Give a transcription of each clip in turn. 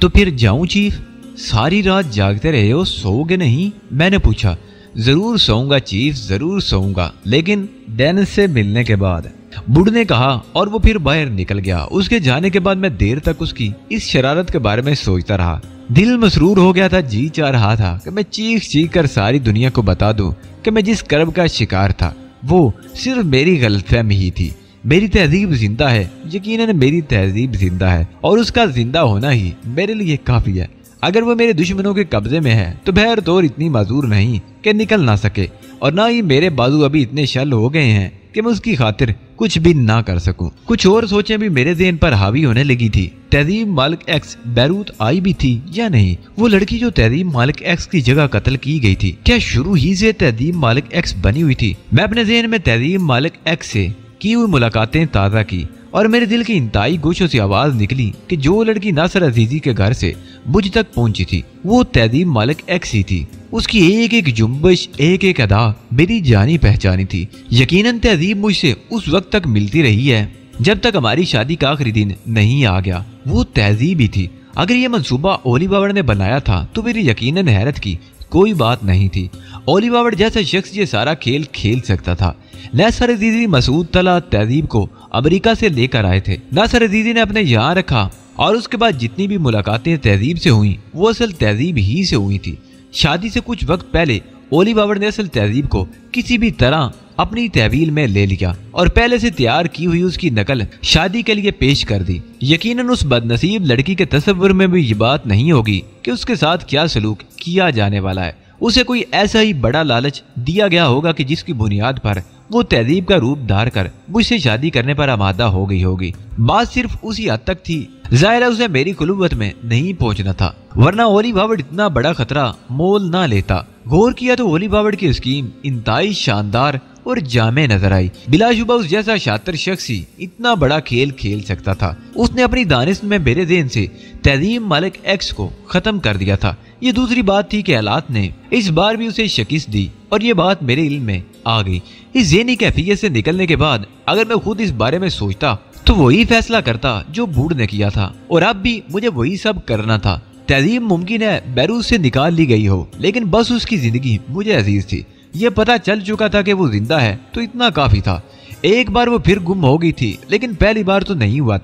तो फिर जाऊं चीफ? सारी रात जागते रहे हो, सोओगे नहीं? मैंने पूछा। जरूर सोऊंगा चीफ, जरूर सोऊंगा, लेकिन डेनिस से मिलने के बाद, बुढ़ ने कहा, और वो फिर बाहर निकल गया। उसके जाने के बाद मैं देर तक उसकी इस शरारत के बारे में सोचता रहा। दिल मसरूर हो गया था, जी चाह रहा था कि मैं चीख चीख कर सारी दुनिया को बता दूं कि मैं जिस कर्ब का शिकार था वो सिर्फ मेरी गलतफहमी ही थी। मेरी तहजीब जिंदा है, यकीनन मेरी तहजीब जिंदा है, और उसका जिंदा होना ही मेरे लिए काफी है। अगर वो मेरे दुश्मनों के कब्जे में है तो बहर तौर इतनी माजूर नहीं कि निकल ना सके, और ना ही मेरे बाजू अभी इतने शल हो गए हैं कि मैं उसकी खातिर कुछ भी ना कर सकूं। कुछ और सोचें भी मेरे ज़हन पर हावी होने लगी थी। तहजीब मालिक एक्स बैरूत आई भी थी या नहीं? वो लड़की जो तहजीब मालिक एक्स की जगह कत्ल की गई थी, क्या शुरू ही से तहजीब मालिक एक्स बनी हुई थी? मैं अपने ज़हन में तहजीब मालिक एक्स से की हुई मुलाकातें ताज़ा की, और मेरे दिल की इंतहाई गोशों से आवाज निकली कि जो लड़की नासर अजीजी के घर से मुझ तक पहुंची थी वो तहजीब मालिक एक्स ही थी। उसकी एक एक जुम्बश, एक एक अदा मेरी जानी पहचानी थी। यकीनन तहजीब मुझसे उस वक्त तक मिलती रही है जब तक हमारी शादी का आखिरी दिन नहीं आ गया। वो तहजीब ही थी। अगर ये मंसूबा ओली बाबर ने बनाया था तो मेरी यकीनन हैरत की कोई बात नहीं थी। ओली बाबर जैसा शख्स ये सारा खेल खेल सकता था। नासर अजीजी मसूद तला तहजीब को अमेरिका से लेकर आए थे। नासर अजीजी ने अपने यहाँ रखा, और उसके बाद जितनी भी मुलाकातें तहजीब से हुई वो असल तहजीब ही से हुई थी। शादी से कुछ वक्त पहले ओली बाबर ने असल तहजीब को किसी भी तरह अपनी तहवील में ले लिया और पहले से तैयार की हुई उसकी नकल शादी के लिए पेश कर दी। यकीनन उस बदनसीब लड़की के तसव्वुर में भी ये बात नहीं होगी कि उसके साथ क्या सलूक किया जाने वाला है। उसे कोई ऐसा ही बड़ा लालच दिया गया होगा कि जिसकी बुनियाद पर वो तहजीब का रूप धार कर मुझसे शादी करने पर आमादा हो गई होगी। बात सिर्फ उसी हद तक थी। जाहिर है उसे मेरी कुलुवत में नहीं पहुंचना था, वरना ओली बाबर इतना बड़ा खतरा मोल ना लेता। गौर किया तो ओली बाबर की स्कीम इंतहाई शानदार और जामे नजर आई। बिलाशुबा उस जैसा शातिर शख्स ही इतना बड़ा खेल खेल सकता था। उसने अपनी दानिश में मेरे ज़हन से तहजीब मालिक एक्स को खत्म कर दिया था। ये दूसरी बात थी कि हालात ने इस बार भी उसे शिकस्त दी, और ये बात मेरे इल्म में आ गई। इस ज़हनी कैफियत से निकलने के बाद अगर मैं खुद इस बारे में सोचता तो वही फैसला करता जो बूढ़ ने किया था, और अब भी मुझे वही सब करना था। तहजीब मुमकिन है बैरूत से निकाल ली गई हो, लेकिन बस उसकी जिंदगी मुझे अजीज थी। ये पता चल चुका था कि वो जिंदा है तो इतना काफी था। एक बार वो फिर गुम हो गई थी, लेकिन पहली बार तो नहीं हुआ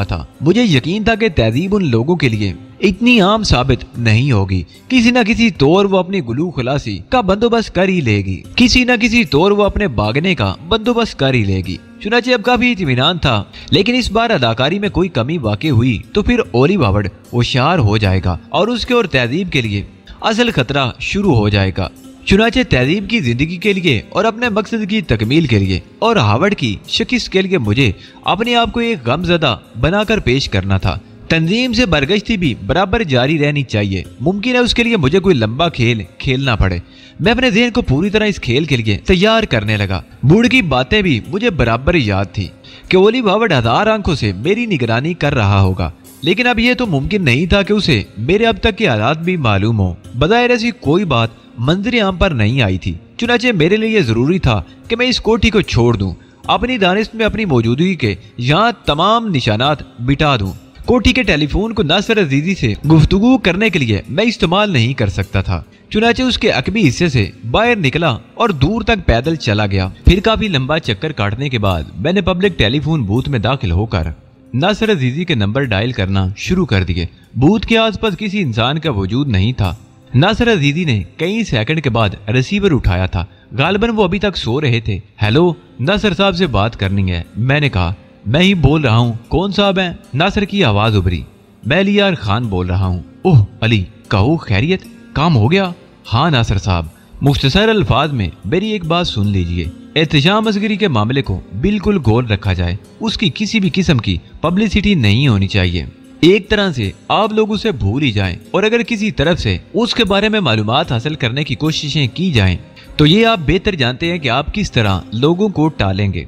था। मुझे यकीन था कि तहजीब उन लोगों के लिए इतनी आम साबित नहीं होगी। किसी न किसी तौर वो अपनी गुलू खलासी का बंदोबस्त कर ही लेगी, किसी न किसी तौर वो अपने भागने का बंदोबस्त कर ही लेगी। चुनाचे अब काफी इत्मीनान था, लेकिन इस बार अदाकारी में कोई कमी वाकई हुई तो फिर ओली बाबर होशियार हो जाएगा और उसके और तहजीब के लिए असल खतरा शुरू हो जाएगा। चुनाचे तहजीब की जिंदगी के लिए और अपने मकसद की तकमील के लिए और हावर्ड की शिकस्त के लिए मुझे अपने आप को एक गमज़दा बनाकर पेश करना था। तंजीम से बरगश्ती भी बराबर जारी रहनी चाहिए। मुमकिन है उसके लिए मुझे कोई लंबा खेल खेलना पड़े। मैं अपने ज़हन को पूरी तरह इस खेल के लिए तैयार करने लगा। बूढ़ की बातें भी मुझे बराबर याद थी कि ओली बाबर 1000 आंखों से मेरी निगरानी कर रहा होगा, लेकिन अब यह तो मुमकिन नहीं था कि उसे मेरे अब तक के हालात भी मालूम हो। बज़ाहिर ऐसी कोई बात मंजर आम पर नहीं आई थी। चुनाचे मेरे लिए यह जरूरी था कि मैं इस कोठी को छोड़ दूं, अपनी दानिश में अपनी मौजूदगी के यहाँ तमाम निशानात मिटा दूं। कोठी के टेलीफोन को नासर अजीजी से गुफ्तगू करने के लिए मैं इस्तेमाल नहीं कर सकता था। चुनाचे उसके अकबी हिस्से से बाहर निकला और दूर तक पैदल चला गया। फिर काफी लंबा चक्कर काटने के बाद मैंने पब्लिक टेलीफोन बूथ में दाखिल होकर नासर अजीजी के नंबर डायल करना शुरू कर दिए। बूथ के आसपास किसी इंसान का वजूद नहीं था। नासर अजीजी ने कई सेकंड के बाद रिसीवर उठाया था। गालिबन वो अभी तक सो रहे थे। हेलो, नासर साहब से बात करनी है। मैंने कहा, मैं ही बोल रहा हूँ। कौन साहब हैं? नासर की आवाज उभरी। मैं अलियार खान बोल रहा हूँ। ओह अली, कहो खैरियत, काम हो गया? हाँ नासर साहब, मुख्तसर अल्फाज में मेरी एक बात सुन लीजिए। एहतशाम असगरी के मामले को बिल्कुल गौर रखा जाए। उसकी किसी भी किस्म की पब्लिसिटी नहीं होनी चाहिए। एक तरह से आप लोग उसे भूल ही जाएं, और अगर किसी तरफ से उसके बारे में मालूमात हासिल करने की कोशिशें की जाएं तो ये आप बेहतर जानते हैं कि आप किस तरह लोगों को टालेंगे।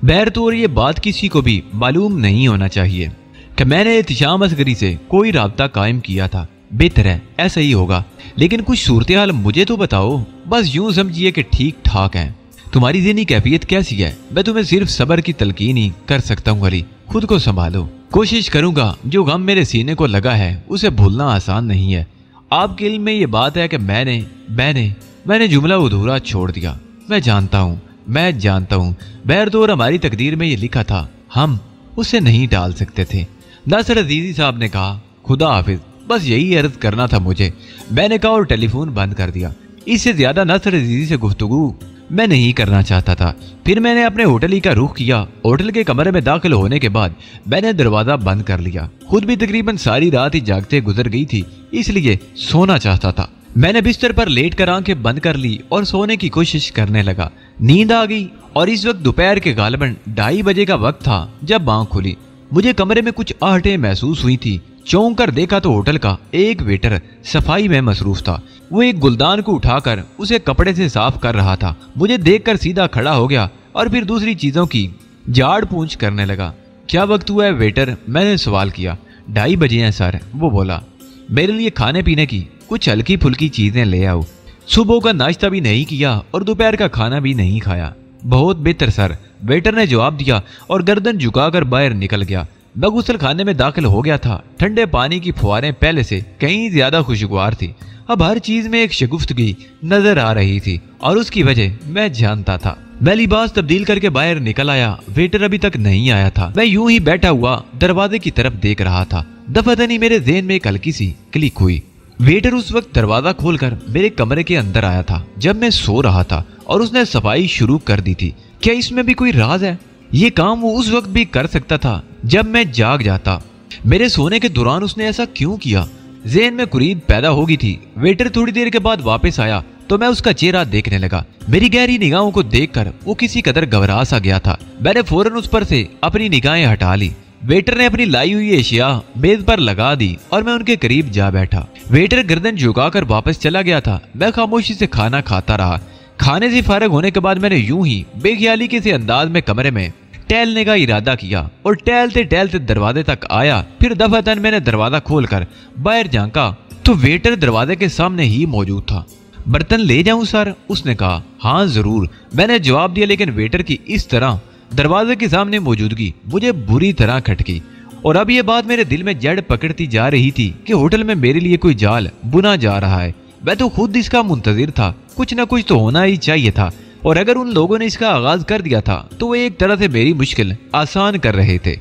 बहरतौर ये बात किसी को भी मालूम नहीं होना चाहिए कि मैंने एहतशाम असगरी से कोई राब्ता कायम किया था। बेहतर है ऐसा ही होगा, लेकिन कुछ सूरत हाल मुझे तो बताओ। बस यूं समझिए कि ठीक ठाक है। तुम्हारी ज़हनी कैफियत कैसी है? मैं तुम्हें सिर्फ सब्र की तलकीन ही कर सकता हूँ। अली, खुद को संभालो। कोशिश करूंगा जो गम मेरे सीने को लगा है उसे भूलना आसान नहीं है। आपके इल्म में ये बात है कि मैंने जुमला अधूरा छोड़ दिया। मैं जानता हूँ बहरतौर हमारी तकदीर में ये लिखा था, हम उसे नहीं टाल सकते थे। नासिर अजीजी साहब ने कहा, खुदा हाफिज, बस यही अर्ज करना था मुझे। मैंने कहा और टेलीफोन बंद कर दिया। इससे ज्यादा नासिर अजीजी से गुफ्तगू मैं नहीं करना चाहता था। फिर मैंने अपने होटल ही का रुख किया। होटल के कमरे में दाखिल होने के बाद मैंने दरवाजा बंद कर लिया। खुद भी तकरीबन सारी रात ही जागते गुजर गई थी, इसलिए सोना चाहता था। मैंने बिस्तर पर लेट कर आंखें बंद कर ली और सोने की कोशिश करने लगा। नींद आ गई और इस वक्त दोपहर के गालिबन 2:30 बजे का वक्त था जब आंख खुली। मुझे कमरे में कुछ आहटें महसूस हुई थी। चौंक कर देखा तो होटल का एक वेटर सफाई में मसरूफ था। वो एक गुलदान को उठाकर उसे कपड़े से साफ कर रहा था। मुझे देखकर सीधा खड़ा हो गया और फिर दूसरी चीजों की झाड़ पूंछ करने लगा। क्या वक्त हुआ है वेटर? मैंने सवाल किया। 2:30 बजे हैं सर, वो बोला। मेरे लिए खाने पीने की कुछ हल्की फुल्की चीजें ले आओ। सुबह का नाश्ता भी नहीं किया और दोपहर का खाना भी नहीं खाया। बहुत बेहतर सर, वेटर ने जवाब दिया और गर्दन झुकाकर बाहर निकल गया। मैं गुसल खाने में दाखिल हो गया था। ठंडे पानी की फुहारें पहले से कहीं ज्यादा खुशगवार थी। अब हर चीज में एक शगुफ्तगी नजर आ रही थी और उसकी वजह मैं जानता था। मैं लिबास तब्दील करके बाहर निकल आया। वेटर अभी तक नहीं आया था। मैं यूं ही बैठा हुआ दरवाजे की तरफ देख रहा था। दफादनी मेरे ज़हन में एक हल्की सी क्लिक हुई। वेटर उस वक्त दरवाजा खोलकर मेरे कमरे के अंदर आया था जब मैं सो रहा था और उसने सफाई शुरू कर दी थी। क्या इसमें भी कोई राज है? ये काम वो उस वक्त भी कर सकता था जब मैं जाग जाता। मेरे सोने के दौरान उसने ऐसा क्यों किया? ज़हन में कुरीद पैदा हो गई थी। वेटर थोड़ी देर के बाद वापस आया तो मैं उसका चेहरा देखने लगा। मेरी गहरी निगाहों को देखकर वो किसी कदर घबरा सा गया था। मैंने फौरन उस पर से अपनी निगाहें हटा ली। वेटर ने अपनी लाई हुई एशिया मेज पर लगा दी और मैं उनके करीब जा बैठा। वेटर गर्दन झुकाकर वापस चला गया था। मैं खामोशी से खाना खाता रहा। खाने से फारग होने के बाद मैंने यूं ही बेख्याली के से अंदाज में कमरे में टहलने का इरादा किया और टहलते टहलते दरवाजे तक आया। फिर दफातन मैंने दरवाजा खोलकर बाहर झांका तो वेटर दरवाजे के सामने ही मौजूद था। बर्तन ले जाऊं सर? उसने कहा। हाँ जरूर, मैंने जवाब दिया। लेकिन वेटर की इस तरह दरवाजे के सामने मौजूदगी मुझे बुरी तरह खटकी और अब यह बात मेरे दिल में जड़ पकड़ती जा रही थी कि होटल में मेरे लिए कोई जाल बुना जा रहा है। मैं तो खुद इसका मुंतजिर था। कुछ ना कुछ तो होना ही चाहिए था और अगर उन लोगों ने इसका आगाज कर दिया था तो वो एक तरह से मेरी मुश्किल आसान कर रहे थे।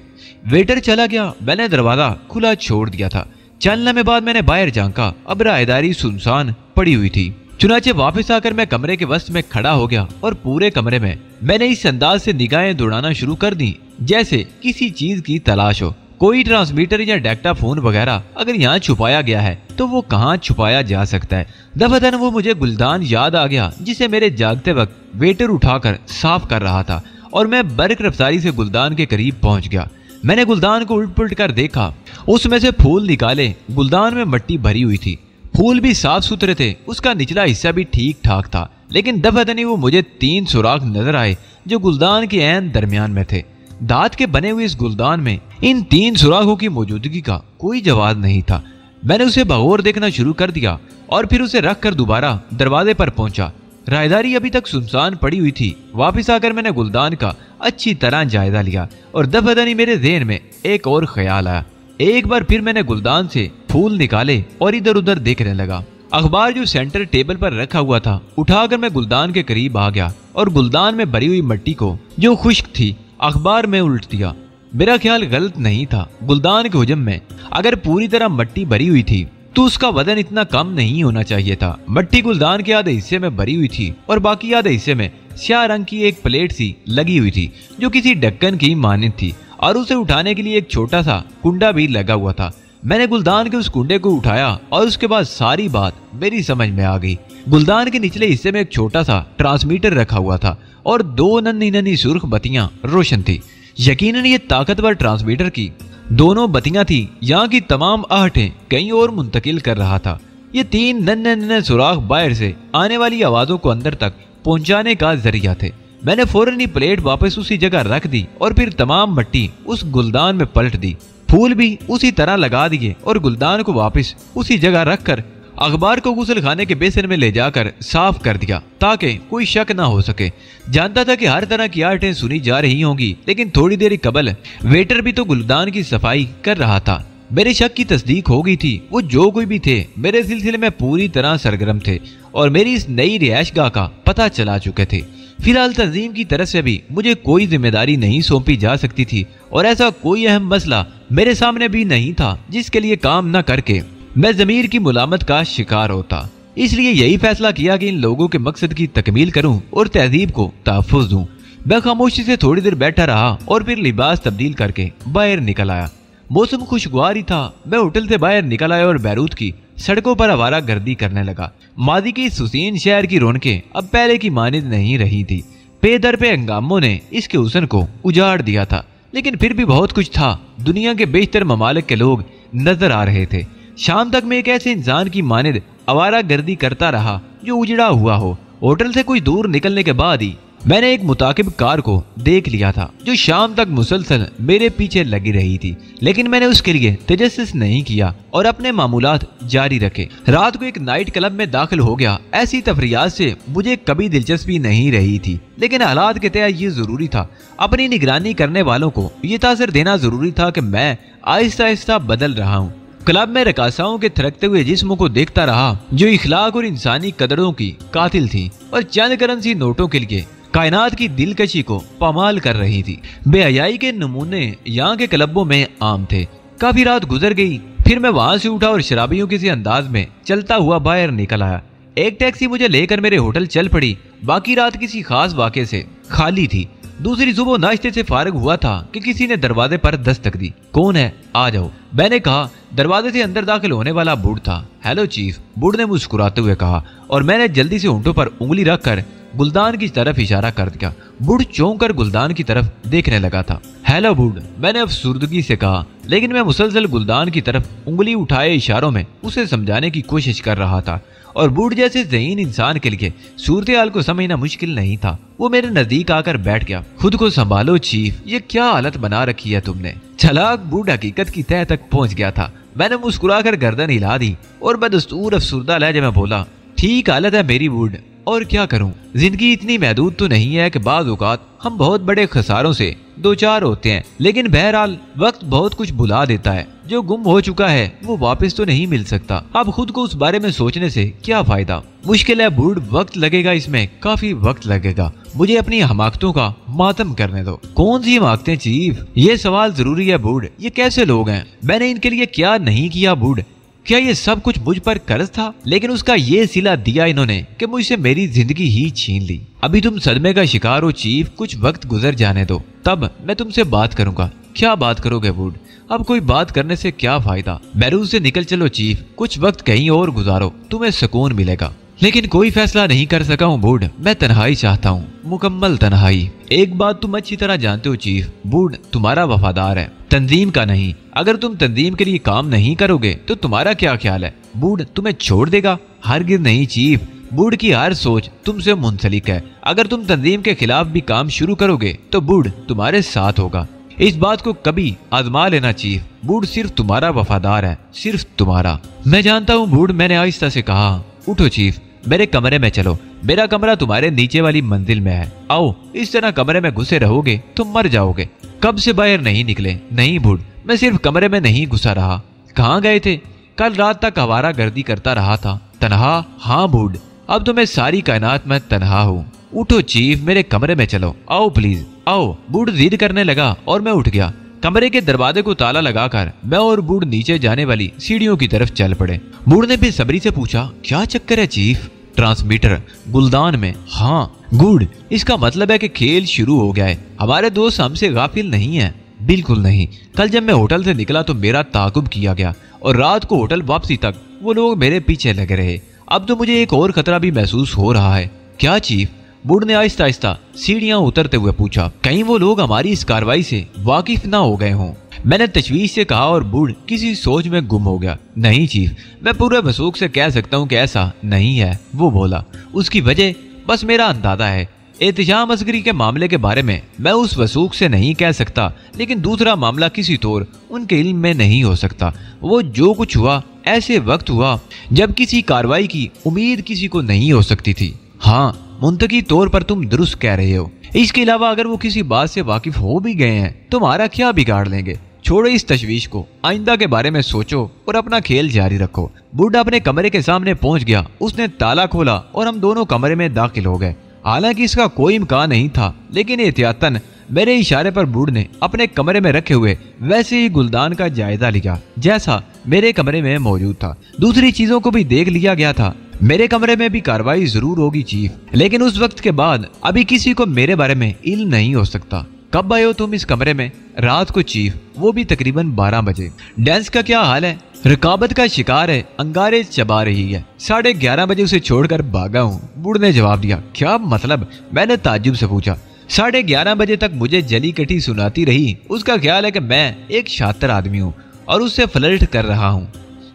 वेटर चला गया। मैंने दरवाजा खुला छोड़ दिया था। चंद लम्हे बाद मैंने बाहर झांका। अब राहदारी सुनसान पड़ी हुई थी। चुनाचे वापस आकर मैं कमरे के वस्त में खड़ा हो गया और पूरे कमरे में मैंने इस अंदाज से निगाहें दौड़ाना शुरू कर दी जैसे किसी चीज की तलाश हो। कोई ट्रांसमीटर या डेक्टा फोन वगैरह अगर यहाँ छुपाया गया है तो वो कहाँ छुपाया जा सकता है। दफादन वो मुझे गुलदान याद आ गया जिसे मेरे जागते वक्त वेटर उठाकर साफ कर रहा था और मैं बर्क रफ्तारी से गुलदान के करीब पहुंच गया। मैंने गुलदान को उलट पुलट कर देखा। उसमें से फूल निकाले। गुलदान में मिट्टी भरी हुई थी। फूल भी साफ सुथरे थे। उसका निचला हिस्सा भी ठीक ठाक था। लेकिन दफादनी वो मुझे 3 सुराख नजर आए जो गुलदान के ऐन दरमियान में थे। दांत के बने हुए इस गुलदान में इन 3 सुराखों की मौजूदगी का कोई जवाब नहीं था। मैंने उसे बगौर देखना शुरू कर दिया और फिर उसे रख कर दोबारा दरवाजे पर पहुंचा। राहदारी अभी तक सुनसान पड़ी हुई थी। वापिस आकर मैंने गुलदान का अच्छी तरह जायजा लिया और दफादनी मेरे ज़हन में एक और ख्याल आया। एक बार फिर मैंने गुलदान से फूल निकाले और इधर उधर देखने लगा। अखबार जो सेंटर टेबल पर रखा हुआ था उठाकर मैं गुलदान के करीब आ गया और गुलदान में भरी हुई मिट्टी को जो खुश्क थी अखबार में उल्ट दिया। मेरा ख्याल गलत नहीं था। गुलदान के हुजम में अगर पूरी तरह मिट्टी भरी हुई थी तो उसका वजन इतना कम नहीं होना चाहिए था। मिट्टी गुलदान के आधे हिस्से में भरी हुई थी और बाकी आधे हिस्से में स्याह रंग की एक प्लेट सी लगी हुई थी जो किसी ढक्कन की मानिंद थी और उसे उठाने के लिए एक छोटा सा कुंडा भी लगा हुआ था। मैंने गुलदान के उस कुंडे को उठाया और उसके बाद सारी बात मेरी समझ में आ गई। गुलदान के निचले हिस्से में एक छोटा सा ट्रांसमीटर रखा हुआ था और 2 नन्ही नन्ही सुर्ख बत्तियां रोशन थी। यकीनन ये ताकतवर ट्रांसमीटर की दोनों बत्तियां थी। यहाँ की तमाम आहटें कहीं और मुंतकिल कर रहा था। ये 3 नन्हे नन्हे सुराख बाहर से आने वाली आवाजों को अंदर तक पहुंचाने का जरिया थे। मैंने फौरन ही प्लेट वापस उसी जगह रख दी और फिर तमाम मिट्टी उस गुलदान में पलट दी। फूल भी उसी तरह लगा दिए और गुलदान को वापस उसी जगह रखकर अखबार को गुसल खाने के बेसिन में ले जाकर साफ कर दिया ताकि कोई शक ना हो सके। जानता था कि हर तरह की आर्टें सुनी जा रही होंगी, लेकिन थोड़ी देर कबल वेटर भी तो गुलदान की सफाई कर रहा था। मेरे शक की तस्दीक हो गई थी। वो जो कोई भी थे मेरे सिलसिले में पूरी तरह सरगर्म थे और मेरी इस नई रिहायशगाह का पता चला चुके थे। फिलहाल तंजीम की तरफ से भी मुझे कोई जिम्मेदारी नहीं सौंपी जा सकती थी और ऐसा कोई अहम मसला मेरे सामने भी नहीं था जिसके लिए काम न करके मैं ज़मीर की मुलामत का शिकार होता। इसलिए यही फैसला किया कि इन लोगों के मकसद की तकमील करूं और तहजीब को तहफ़्फ़ुज़ दूं। मैं खामोशी से थोड़ी देर बैठा रहा और फिर लिबास तब्दील करके बाहर निकल आया। मौसम खुशगवार ही था। मैं होटल से बाहर निकल आया और बैरूत की सड़कों पर आवारा गर्दी करने लगा। मादी की सुसीन शहर की रौनकें अब पहले की मानिंद नहीं रही थी। पेदर पे हंगामों ने इसके हुस्न को उजाड़ दिया था, लेकिन फिर भी बहुत कुछ था। दुनिया के बेशतर ममालिक के लोग नजर आ रहे थे। शाम तक मैं एक ऐसे इंसान की मानिंद आवारा गर्दी करता रहा जो उजड़ा हुआ हो। होटल से कुछ दूर निकलने के बाद ही मैंने एक मुताकिब कार को देख लिया था जो शाम तक मुसलसल मेरे पीछे लगी रही थी, लेकिन मैंने उसके लिए तजस्सुस नहीं किया और अपने मामूलात जारी रखे। रात को एक नाइट क्लब में दाखिल हो गया। ऐसी तफरियात से मुझे कभी दिलचस्पी नहीं रही थी, लेकिन हालात के तहत ये जरूरी था। अपनी निगरानी करने वालों को ये तासर देना जरूरी था कि मैं आहिस्ता आहिस्ता बदल रहा हूँ। क्लब में रकासाओं के थरकते हुए जिस्मों को देखता रहा जो इखलाक और इंसानी कदरों की कातिल थी और चंद करेंसी नोटों के लिए कायनात की दिलकशी को पामाल कर रही थी। बेहयाई के नमूने यहाँ के क्लबों में आम थे। काफी रात गुजर गई, फिर मैं वहां से उठा और शराबियों किसी अंदाज में चलता हुआ बाहर निकल आया। एक टैक्सी मुझे लेकर मेरे होटल चल पड़ी। बाकी रात किसी खास वाक़े से खाली थी। दूसरी सुबह नाश्ते से फारिग हुआ था कि किसी ने दरवाजे पर दस्तक दी। कौन है? आ जाओ, मैंने कहा। दरवाजे से अंदर दाखिल होने वाला बूढ़ था। हेलो चीफ, बूढ़ ने मुस्कुराते हुए कहा और मैंने जल्दी से होंठों पर उंगली रखकर गुलदान की तरफ इशारा कर दिया। बूढ़ चौंक कर गुलदान की तरफ देखने लगा था। हेलो बूढ़, मैंने अफसुर्दगी से कहा, लेकिन मैं मुसलसल गुलदान की तरफ उंगली उठाए इशारों में उसे समझाने की कोशिश कर रहा था। और बूढ़ जैसे ज़हीन इंसान के लिए सूरत हाल को समझना मुश्किल नहीं था। वो मेरे नजदीक आकर बैठ गया। खुद को संभालो चीफ, ये क्या हालत बना रखी है तुमने। छलाक बूढ़ हकीकत की तह तक पहुंच गया था। मैंने मुस्कुराकर गर्दन हिला दी और बदस्तूर अफसुर्दा लहजे में बोला, ठीक हालत है मेरी बूढ़, और क्या करूं। जिंदगी इतनी महदूद तो नहीं है कि बाज़ औक़ात हम बहुत बड़े खसारों से दो चार होते हैं, लेकिन बहरहाल वक्त बहुत कुछ भुला देता है। जो गुम हो चुका है वो वापस तो नहीं मिल सकता। अब खुद को उस बारे में सोचने से क्या फायदा। मुश्किल है बूढ़, वक्त लगेगा, इसमें काफी वक्त लगेगा। मुझे अपनी हमाकतों का मातम करने दो। कौन सी हमाकतें चीफ? ये सवाल जरूरी है बूढ़। ये कैसे लोग हैं? मैंने इनके लिए क्या नहीं किया बूढ़? क्या ये सब कुछ मुझ पर कर्ज था? लेकिन उसका ये सिला दिया इन्होंने कि मुझसे मेरी जिंदगी ही छीन ली। अभी तुम सदमे का शिकार हो चीफ, कुछ वक्त गुजर जाने दो, तब मैं तुमसे बात करूंगा। क्या बात करोगे बूढ़? अब कोई बात करने से क्या फायदा। बैरूत से निकल चलो चीफ, कुछ वक्त कहीं और गुजारो, तुम्हें सुकून मिलेगा। लेकिन कोई फैसला नहीं कर सका हूँ बूढ़, मैं तन्हाई चाहता हूँ, मुकम्मल तन्हाई। एक बात तुम अच्छी तरह जानते हो चीफ, बूढ़ तुम्हारा वफादार है, तंजीम का नहीं। अगर तुम तंजीम के लिए काम नहीं करोगे तो तुम्हारा क्या ख्याल है? बूढ़ तुम्हें छोड़ देगा? हरगिज़ नहीं चीफ, बूढ़ की हर सोच तुमसे मुंसलिक है। अगर तुम तंजीम के खिलाफ भी काम शुरू करोगे तो बूढ़ तुम्हारे साथ होगा। इस बात को कभी आजमा लेना चीफ, बूढ़ सिर्फ तुम्हारा वफादार है, सिर्फ तुम्हारा। मैं जानता हूँ बूढ़, मैंने आहिस्ता से कहा। उठो चीफ, मेरे कमरे में चलो। मेरा कमरा तुम्हारे नीचे वाली मंजिल में है। आओ, इस तरह कमरे में घुसे रहोगे तो मर जाओगे। कब से बाहर नहीं निकले? नहीं बूढ़, मैं सिर्फ कमरे में नहीं घुसा रहा। कहाँ गए थे? कल रात तक आवारा गर्दी करता रहा था। तनहा? हाँ बूढ़, अब तो मैं सारी कायनात में तनहा हूँ। उठो चीफ, मेरे कमरे में चलो। आओ प्लीज आओ। बूढ़ जिद करने लगा और मैं उठ गया। कमरे के दरवाजे को ताला लगाकर मैं और बूढ़ नीचे जाने वाली सीढ़ियों की तरफ चल पड़े। बूढ़ ने बेसब्री से पूछा, क्या चक्कर है चीफ? ट्रांसमीटर गुलदान में। हाँ गुड, इसका मतलब है कि खेल शुरू हो गया है। हमारे दोस्त हमसे गाफिल नहीं है, बिल्कुल नहीं। कल जब मैं होटल से निकला तो मेरा ताकुब किया गया और रात को होटल वापसी तक वो लोग मेरे पीछे लगे रहे। अब तो मुझे एक और खतरा भी महसूस हो रहा है। क्या चीफ? बूढ़ ने आहिस्ता आहिस्ता सीढ़ियां उतरते हुए पूछा। कहीं वो लोग हमारी इस कार्रवाई से वाकिफ ना हो गए हों। मैंने तशवीश से कहा और बूढ़ किसी सोच में गुम हो गया। नहीं चीफ, मैं पूरे वसूख से कह सकता हूँ कि ऐसा नहीं है, वो बोला। उसकी वजह बस मेरा अंदाजा है। एहतिशाम असगरी के मामले के बारे में मैं उस वसूख से नहीं कह सकता, लेकिन दूसरा मामला किसी तौर उनके इल्म में नहीं हो सकता। वो जो कुछ हुआ ऐसे वक्त हुआ जब किसी कार्रवाई की उम्मीद किसी को नहीं हो सकती थी। हाँ, मुंतकी तौर पर तुम दुरुस्त कह रहे हो। इसके अलावा अगर वो किसी बात से वाकिफ हो भी गए हैं, तुम्हारा क्या बिगाड़ लेंगे? छोड़ो इस तशवीश को, आइंदा के बारे में सोचो और अपना खेल जारी रखो। बूढ़ा अपने कमरे के सामने पहुंच गया। उसने ताला खोला और हम दोनों कमरे में दाखिल हो गए। हालांकि इसका कोई इम्कान नहीं था, लेकिन एहतियातन मेरे इशारे पर बूढ़ ने अपने कमरे में रखे हुए वैसे ही गुलदान का जायजा लिया जैसा मेरे कमरे में मौजूद था। दूसरी चीजों को भी देख लिया गया था। मेरे कमरे में भी कार्रवाई जरूर होगी चीफ, लेकिन उस वक्त के बाद अभी किसी को मेरे बारे में इल्म नहीं हो सकता। कब आए हो तुम इस कमरे में? रात को चीफ, वो भी तकरीबन 12 बजे। डेंस का क्या हाल है? रकाबत का शिकार है, अंगारे चबा रही है। 11:30 बजे उसे छोड़कर भागा हूँ, बूढ़ ने जवाब दिया। क्या मतलब? मैंने ताज्जुब से पूछा। 11:30 बजे तक मुझे जली कटी सुनाती रही। उसका ख्याल है कि मैं एक शातिर आदमी हूँ और उससे फ्लर्ट कर रहा हूँ।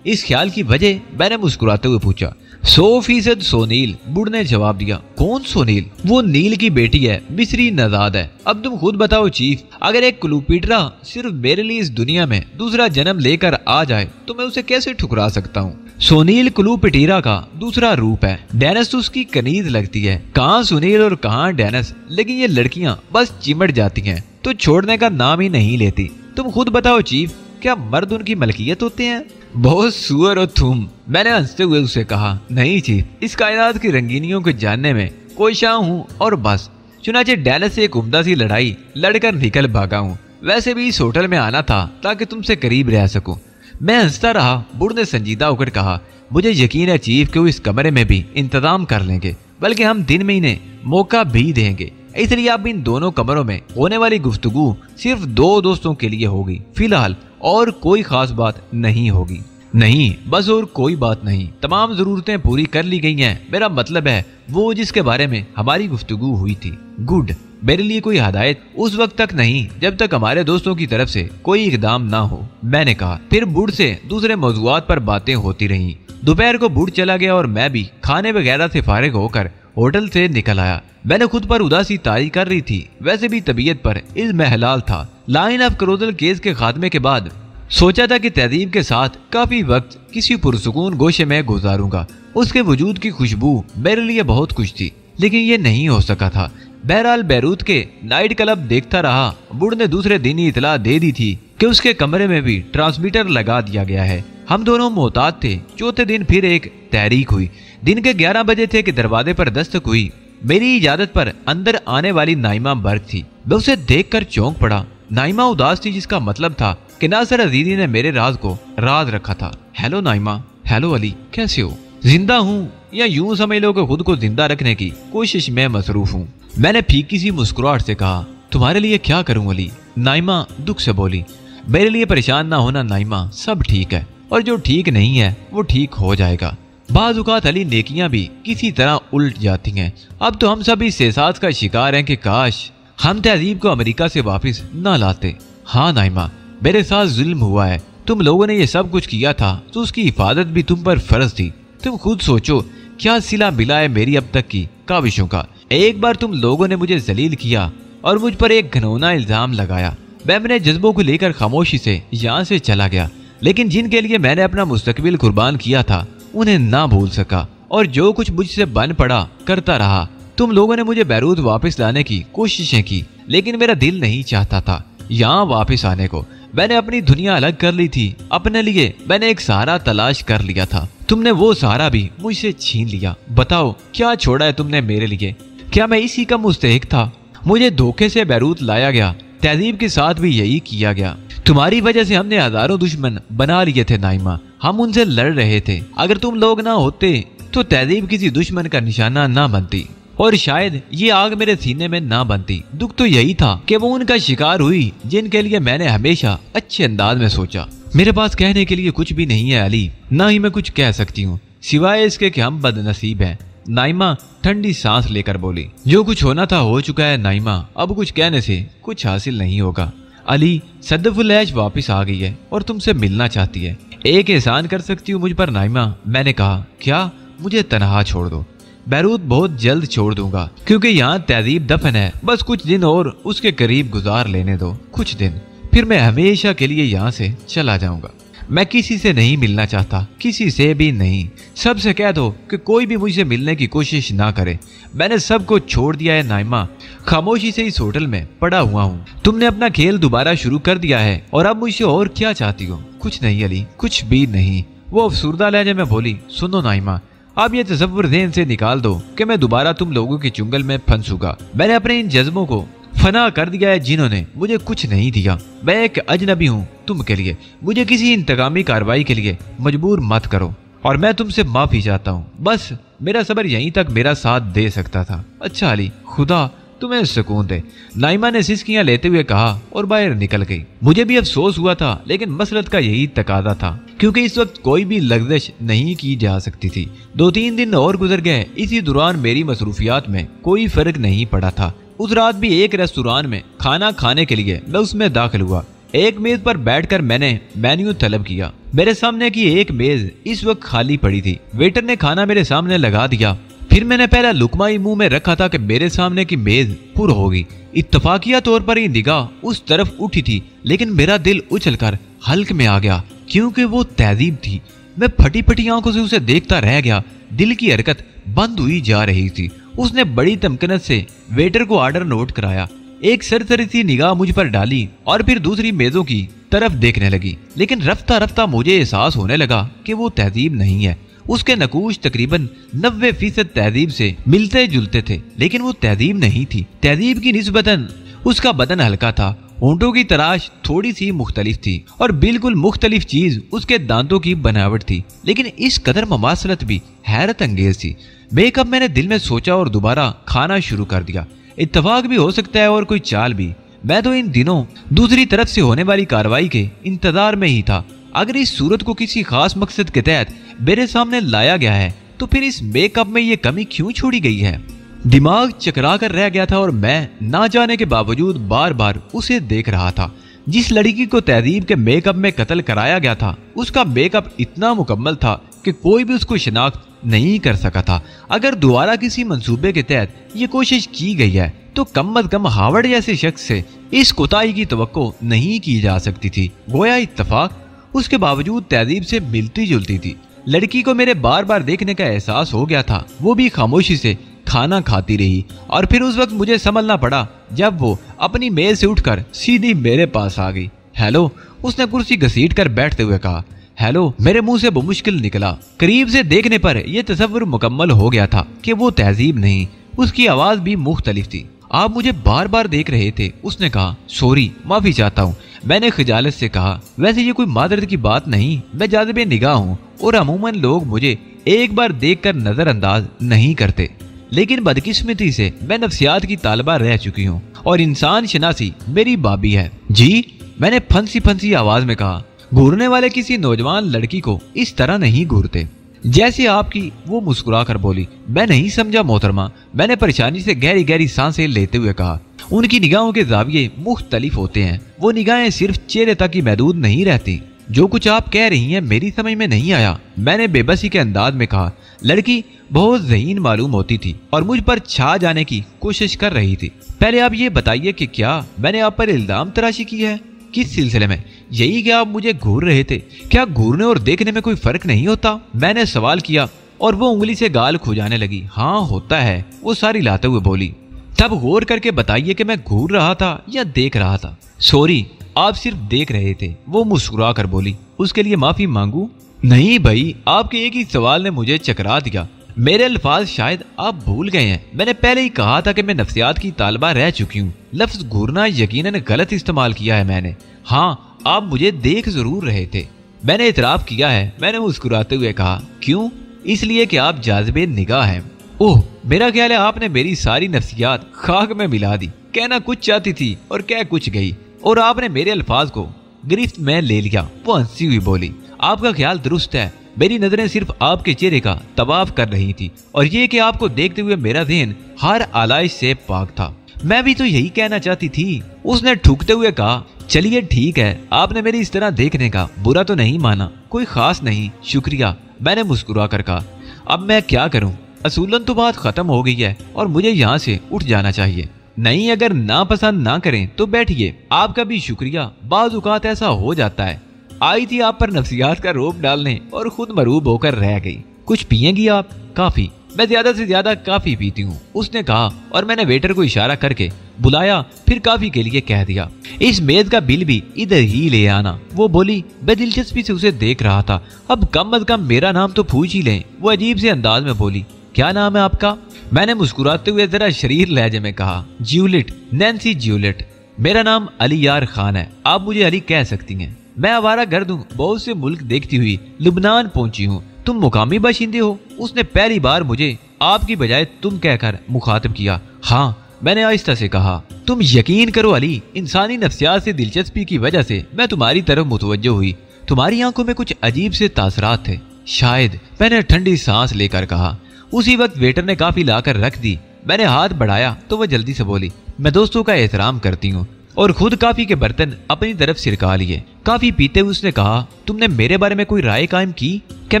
इस ख्याल की वजह? मैंने मुस्कुराते हुए पूछा। 100% सोनील, बूढ़ ने जवाब दिया। कौन सोनील? वो नील की बेटी है, मिस्री नजाद है। अब तुम खुद बताओ चीफ, अगर एक क्लूपीटरा सिर्फ मेरे लिए इस दुनिया में दूसरा जन्म लेकर आ जाए तो मैं उसे कैसे ठुकरा सकता हूँ? सोनील क्लूपीटरा का दूसरा रूप है। डेनिस तो उसकी कनीज लगती है। कहाँ सुनील और कहाँ डेनिस, लेकिन ये लड़कियाँ बस चिमट जाती हैं तो छोड़ने का नाम ही नहीं लेती। तुम खुद बताओ चीफ, क्या मर्द उनकी मलकियत होते हैं? बहुत सुअर हो तुम, मैंने हंसते हुए उसे कहा। नहीं चीफ, इस कायनात की रंगीनियों को जानने में कोशिश हूँ और बस। चुनाचे डेनिस से एक उम्दा सी लड़ाई लड़कर निकल भागा हूँ। वैसे भी इस होटल में आना था ताकि तुमसे करीब रह सकूं। मैं हंसता रहा। बूढ़ ने संजीदा होकर कहा, मुझे यकीन है चीफ कि वो इस कमरे में भी इंतजाम कर लेंगे, बल्कि हम दिन में इन्हें मौका भी देंगे। इसलिए अब इन दोनों कमरों में होने वाली गुफ्तगू सिर्फ 2 दोस्तों के लिए होगी फिलहाल, और कोई खास बात नहीं होगी। नहीं, बस और कोई बात नहीं। तमाम जरूरतें पूरी कर ली गई हैं। मेरा मतलब है वो जिसके बारे में हमारी गुफ्तगू हुई थी। गुड। मेरे लिए कोई हदायत उस वक्त तक नहीं जब तक हमारे दोस्तों की तरफ से कोई इकदाम ना हो, मैंने कहा। फिर बूढ़ से दूसरे मौजूआत पर बातें होती रहीं। दोपहर को बूढ़ चला गया और मैं भी खाने वगैरह से फारिग होकर होटल से निकल आया। मैंने खुद पर उदासी तारी कर रही थी। वैसे भी तबीयत पर इल्म हलाल था। लाइन ऑफ क्रोदल केस के खात्मे के बाद सोचा था कि तहजीब के साथ काफी वक्त किसी पुरसुकून गोशे में गुजारूंगा। उसके वजूद की खुशबू मेरे लिए बहुत कुछ थी, लेकिन ये नहीं हो सका था। बहरहाल बैरूत के नाइट क्लब देखता रहा। बूढ़ ने दूसरे दिन ही इतला दे दी थी कि उसके कमरे में भी ट्रांसमीटर लगा दिया गया है। हम दोनों मोहतात थे। चौथे दिन फिर एक तहरीक हुई। दिन के 11 बजे थे कि दरवाजे पर दस्तक हुई। मेरी इजाजत पर अंदर आने वाली नाइमा बर्ग थी। मैं उसे देखकर चौंक पड़ा। नाइमा उदास थी, जिसका मतलब था कि नासिर अजीजी ने मेरे राज को राज रखा था। हेलो नाइमा। हेलो अली, कैसे हो? जिंदा हूँ, या यूं समझ लो कि खुद को जिंदा रखने की कोशिश में मसरूफ हूँ। मैंने फीकी सी मुस्कुराहट से कहा, तुम्हारे लिए क्या करूं अली? नाइमा दुख से बोली। मेरे लिए परेशान ना होना नाइमा, सब ठीक है, और जो ठीक नहीं है वो ठीक हो जाएगा। बाज़-औक़ात अली नेकियां भी किसी तरह उल्ट जाती हैं। अब तो हम सब इस एहसास का शिकार हैं कि काश हम तहजीब को अमेरिका से वापस न लाते। हाँ नाइमा, मेरे साथ जुल्म हुआ है। तुम लोगों ने ये सब कुछ किया था तो उसकी हिफाजत भी तुम पर फर्ज थी। तुम खुद सोचो क्या सिला मिला है मेरी अब तक की काविशों का। एक बार तुम लोगों ने मुझे जलील किया और मुझ पर एक घिनौना इल्जाम लगाया। मैं अपने जज्बों को लेकर खामोशी से यहाँ से चला गया, लेकिन जिनके लिए मैंने अपना मुस्तकबिल कुर्बान किया था उन्हें ना भूल सका, और जो कुछ मुझसे बन पड़ा करता रहा। तुम लोगों ने मुझे बैरूत वापस लाने की कोशिशें की, लेकिन मेरा दिल नहीं चाहता था यहाँ वापस आने को। मैंने अपनी दुनिया अलग कर ली थी। अपने लिए मैंने एक सहारा तलाश कर लिया था। तुमने वो सहारा भी मुझसे छीन लिया। बताओ क्या छोड़ा है तुमने मेरे लिए? क्या मैं इसी का मुस्तहिक था? मुझे धोखे से बैरूत लाया गया। तहजीब के साथ भी यही किया गया। तुम्हारी वजह से हमने हजारों दुश्मन बना लिए थे नाइमा। हम उनसे लड़ रहे थे। अगर तुम लोग ना होते तो तहजीब किसी दुश्मन का निशाना ना बनती, और शायद ये आग मेरे सीने में ना बनती। दुख तो यही था कि वो उनका शिकार हुई जिनके लिए मैंने हमेशा अच्छे अंदाज में सोचा। मेरे पास कहने के लिए कुछ भी नहीं है अली, ना ही मैं कुछ कह सकती हूँ, सिवाय इसके कि हम बदनसीब हैं। नाइमा ठंडी सांस लेकर बोली। जो कुछ होना था हो चुका है नाइमा, अब कुछ कहने से कुछ हासिल नहीं होगा। अली, सदफुल ऐश वापस आ गई है और तुमसे मिलना चाहती है। एक एहसान कर सकती हूँ मुझ पर नाइमा? मैंने कहा। क्या? मुझे तनहा छोड़ दो। बैरूत बहुत जल्द छोड़ दूंगा, क्योंकि यहाँ तहजीब दफन है। बस कुछ दिन और उसके करीब गुजार लेने दो, कुछ दिन, फिर मैं हमेशा के लिए यहाँ से चला जाऊंगा। मैं किसी से नहीं मिलना चाहता, किसी से भी नहीं। सबसे कह दो कि कोई भी मुझसे मिलने की कोशिश ना करे। मैंने सबको छोड़ दिया है नाइमा, खामोशी से इस होटल में पड़ा हुआ हूँ। तुमने अपना खेल दोबारा शुरू कर दिया है और अब मुझसे और क्या चाहती हो? कुछ नहीं अली, कुछ भी नहीं। वो अफसुर्दा लहजे में बोली, सुनो नाइमा, आप ये तसव्वुर ज़हन से निकाल दो कि मैं दोबारा तुम लोगों के चुंगल में फंसूंगा। मैंने अपने इन जज्बों को फना कर दिया है जिन्होंने मुझे कुछ नहीं दिया। मैं एक अजनबी हूँ तुम के लिए। मुझे किसी इंतकामी कार्रवाई के लिए मजबूर मत करो और मैं तुमसे माफी चाहता हूँ। बस मेरा सब्र यहीं तक मेरा साथ दे सकता था। अच्छा अली, खुदा तुम्हें सुकून दे, नाइमा ने सिसकियां लेते हुए कहा और बाहर निकल गई। मुझे भी अफसोस हुआ था, लेकिन मसलत का यही तकादा था, क्योंकि इस वक्त कोई भी लग्जश नहीं की जा सकती थी। 2-3 दिन और गुजर गए। इसी दौरान मेरी मसरूफियात में कोई फर्क नहीं पड़ा था। उस रात भी एक रेस्तोरां में खाना खाने के लिए मैं उसमें दाखिल हुआ। एक मेज पर बैठकर मैंने मेन्यू तलब किया। मेरे सामने की एक मेज इस वक्त खाली पड़ी थी। वेटर ने खाना मेरे सामने लगा दिया। फिर मैंने पहला लुकमा ही मुंह में रखा था कि मेरे सामने की मेज पुर होगी। इत्तफाकिया तौर पर ही निगाह उस तरफ उठी थी, लेकिन मेरा दिल उछलकर हल्क में आ गया, क्योंकि वो तहजीब थी। मैं फटी फटी आंखों से उसे देखता रह गया। दिल की हरकत बंद हुई जा रही थी। उसने बड़ी तमकनत से वेटर को ऑर्डर नोट कराया, एक सरसरी सी निगाह मुझ पर डाली और फिर दूसरी मेजों की तरफ देखने लगी। लेकिन रफ्ता रफ्ता मुझे एहसास होने लगा कि वो तहजीब नहीं है। उसके नकूश तकरीबन 90% तहजीब से मिलते जुलते थे, लेकिन वो तहजीब नहीं थी। तहजीब की निस्बतन उसका बदन हल्का था, होंठों की तराश थोड़ी सी मुख्तलिफ थी और बिल्कुल मुख्तलिफ चीज उसके दांतों की बनावट थी। लेकिन इस कदर ममासलत भी हैरत अंगेज थी। बेकअप मैंने दिल में सोचा और दोबारा खाना शुरू कर दिया। इत्तफाक भी हो सकता है और कोई चाल भी। मैं तो इन दिनों दूसरी तरफ से होने वाली कार्रवाई के इंतजार में ही था। अगर इस सूरत को किसी खास मकसद के तहत मेरे सामने लाया गया है, तो फिर इस मेकअप में ये कमी क्यों छोड़ी गई है? दिमाग चकरा कर रह गया था और मैं ना जाने के बावजूद बार बार उसे देख रहा था। जिस लड़की को तहजीब के मेकअप में कत्ल कराया गया था, उसका मेकअप इतना मुकम्मल था कि कोई भी उसको शिनाख्त नहीं कर सका था। अगर दोबारा किसी मंसूबे के तहत ये कोशिश की गई है, तो कम अज कम हावर्ड जैसे शख्स से इस कोताही की तवक्को नहीं की जा सकती थी। गोया इत्तफाक उसके बावजूद तहजीब से मिलती जुलती थी। लड़की को मेरे बार बार देखने का एहसास हो गया था। वो भी खामोशी से खाना खाती रही और फिर उस वक्त मुझे संभलना पड़ा जब वो अपनी मेज से उठकर सीधी मेरे पास आ गई। हेलो, उसने कुर्सी घसीट कर बैठते हुए कहा। हेलो मेरे मुंह से मुश्किल निकला। करीब से देखने पर यह तसव्वुर मुकम्मल हो गया था कि वो तहजीब नहीं। उसकी आवाज भी मुख्तलिफ थी। आप मुझे बार बार देख रहे थे, उसने कहा। सॉरी, माफी चाहता हूँ, मैंने खिजालत से कहा। वैसे ये कोई मादरत की बात नहीं, मैं जाज़िबे निगाह हूँ और अमूमन लोग मुझे एक बार देखकर नजरअंदाज नहीं करते, लेकिन बदकिस्मती से मैं नफ्सियात की तालिबा रह चुकी हूँ और इंसान शनासी मेरी बाबी है। जी, मैंने फंसी फंसी आवाज में कहा। घूरने वाले किसी नौजवान लड़की को इस तरह नहीं घूरते जैसे आपकी। वो मुस्कुरा कर बोली। मैं नहीं समझा मोहतरमा, मैंने परेशानी से गहरी गहरी सांसें लेते हुए कहा। उनकी निगाहों के जाविये मुख्तलिफ होते हैं। वो निगाहें सिर्फ चेहरे तक ही महदूद नहीं रहती। जो कुछ आप कह रही हैं मेरी समझ में नहीं आया, मैंने बेबसी के अंदाज में कहा। लड़की बहुत ज़हीन मालूम होती थी और मुझ पर छा जाने की कोशिश कर रही थी। पहले आप ये बताइए कि क्या मैंने आप पर इल्जाम तराशी की है? किस सिलसिले में? यही कि आप मुझे घूर रहे थे। क्या घूरने और देखने में कोई फर्क नहीं होता? मैंने सवाल किया और वो उंगली से गाल खुजाने लगी। हाँ होता है, वो सारी लाते हुए बोली। तब गौर करके बताइए कि मैं घूर रहा था या देख रहा था? सॉरी, आप सिर्फ देख रहे थे, वो मुस्कुरा कर बोली। उसके लिए माफी मांगू? नहीं भाई, आपके एक ही सवाल ने मुझे चकरा दिया। मेरे अल्फाज शायद आप भूल गए हैं। मैंने पहले ही कहा था कि मैं नफ्सियात की तालिबा रह चुकी हूँ। लफ्ज घूरना यकीनन गलत इस्तेमाल किया है मैंने। हाँ, आप मुझे देख जरूर रहे थे, मैंने इतराफ किया है, मैंने मुस्कुराते हुए कहा। क्यों? इसलिए कि आप जाज़िबे निगाह हैं। ओह, मेरा ख्याल है आपने मेरी सारी नफ्सियात खाक में मिला दी। कहना कुछ चाहती थी और कह कुछ गई, और आपने मेरे अल्फाज को गिरफ्त में ले लिया। वो हंसी हुई बोली। आपका ख्याल दुरुस्त है। मेरी नजरें सिर्फ आपके चेहरे का तवाफ कर रही थी और ये कि आपको देखते हुए मेरा ज़हन हर आलाइश से पाक था। मैं भी तो यही कहना चाहती थी, उसने ठुकते हुए कहा। चलिए ठीक है, आपने मेरी इस तरह देखने का बुरा तो नहीं माना। कोई खास नहीं, शुक्रिया, मैंने मुस्कुरा कर कहा। अब मैं क्या करूं? असूलन तो बात खत्म हो गई है और मुझे यहाँ से उठ जाना चाहिए। नहीं, अगर ना पसंद ना करें तो बैठिए। आपका भी शुक्रिया, बाज़ औक़ात ऐसा हो जाता है। आई थी आप पर नफ्सियात का रोब डालने और खुद मरूब होकर रह गई। कुछ पिएंगी आप? काफी? मैं ज्यादा से ज्यादा काफी पीती हूँ, उसने कहा और मैंने वेटर को इशारा करके बुलाया, फिर काफी के लिए कह दिया। इस मेज का बिल भी इधर ही ले आना। वो बोली। मैं दिलचस्पी से उसे देख रहा था। अब कम अज कम मेरा नाम तो पूछ ही लें। वो अजीब से अंदाज में बोली। क्या नाम है आपका? मैंने मुस्कुराते हुए जरा शरीर लहजे में कहा। ज्यूलिट, नैन्सी ज्यूलिट। मेरा नाम अली यार खान है, आप मुझे अली कह सकती हैं। मैं आवारा गर्द हूँ, बहुत से मुल्क देखती हुई लुबनान पहुंची हूँ। तुम मुकामी बाशिंदे हो? उसने पहली बार मुझे आपकी बजाय तुम कहकर मुखातिब किया। हाँ, मैंने आहिस्ता से कहा। तुम यकीन करो अली, इंसानी नफ्सियात से दिलचस्पी की वजह से मैं तुम्हारी तरफ मुतवज्जो हुई। तुम्हारी आंखों में कुछ अजीब से तासरात थे। शायद, मैंने ठंडी सांस लेकर कहा। उसी वक्त वेटर ने काफी लाकर रख दी। मैंने हाथ बढ़ाया तो वह जल्दी से बोली। मैं दोस्तों का एहतराम करती हूँ, और खुद काफी के बर्तन अपनी तरफ सिरका लिए। काफी पीते हुए उसने कहा। तुमने मेरे बारे में कोई राय कायम की? क्या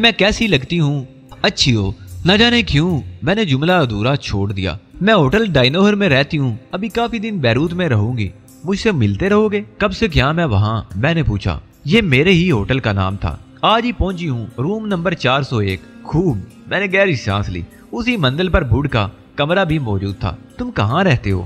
मैं कैसी लगती हूँ? अच्छी हो? न जाने क्यों मैंने जुमला अधूरा छोड़ दिया। मैं होटल डायनोहर में रहती हूँ, अभी काफी दिन बैरूत में रहूंगी। मुझसे मिलते रहोगे? कब से क्या मैं वहाँ? मैंने पूछा। ये मेरे ही होटल का नाम था, आज ही पहुंची हूँ, रूम नंबर 401। खूब, मैंने गहरी सांस ली। उसी मंजिल पर वुड का कमरा भी मौजूद था। तुम कहाँ रहते हो?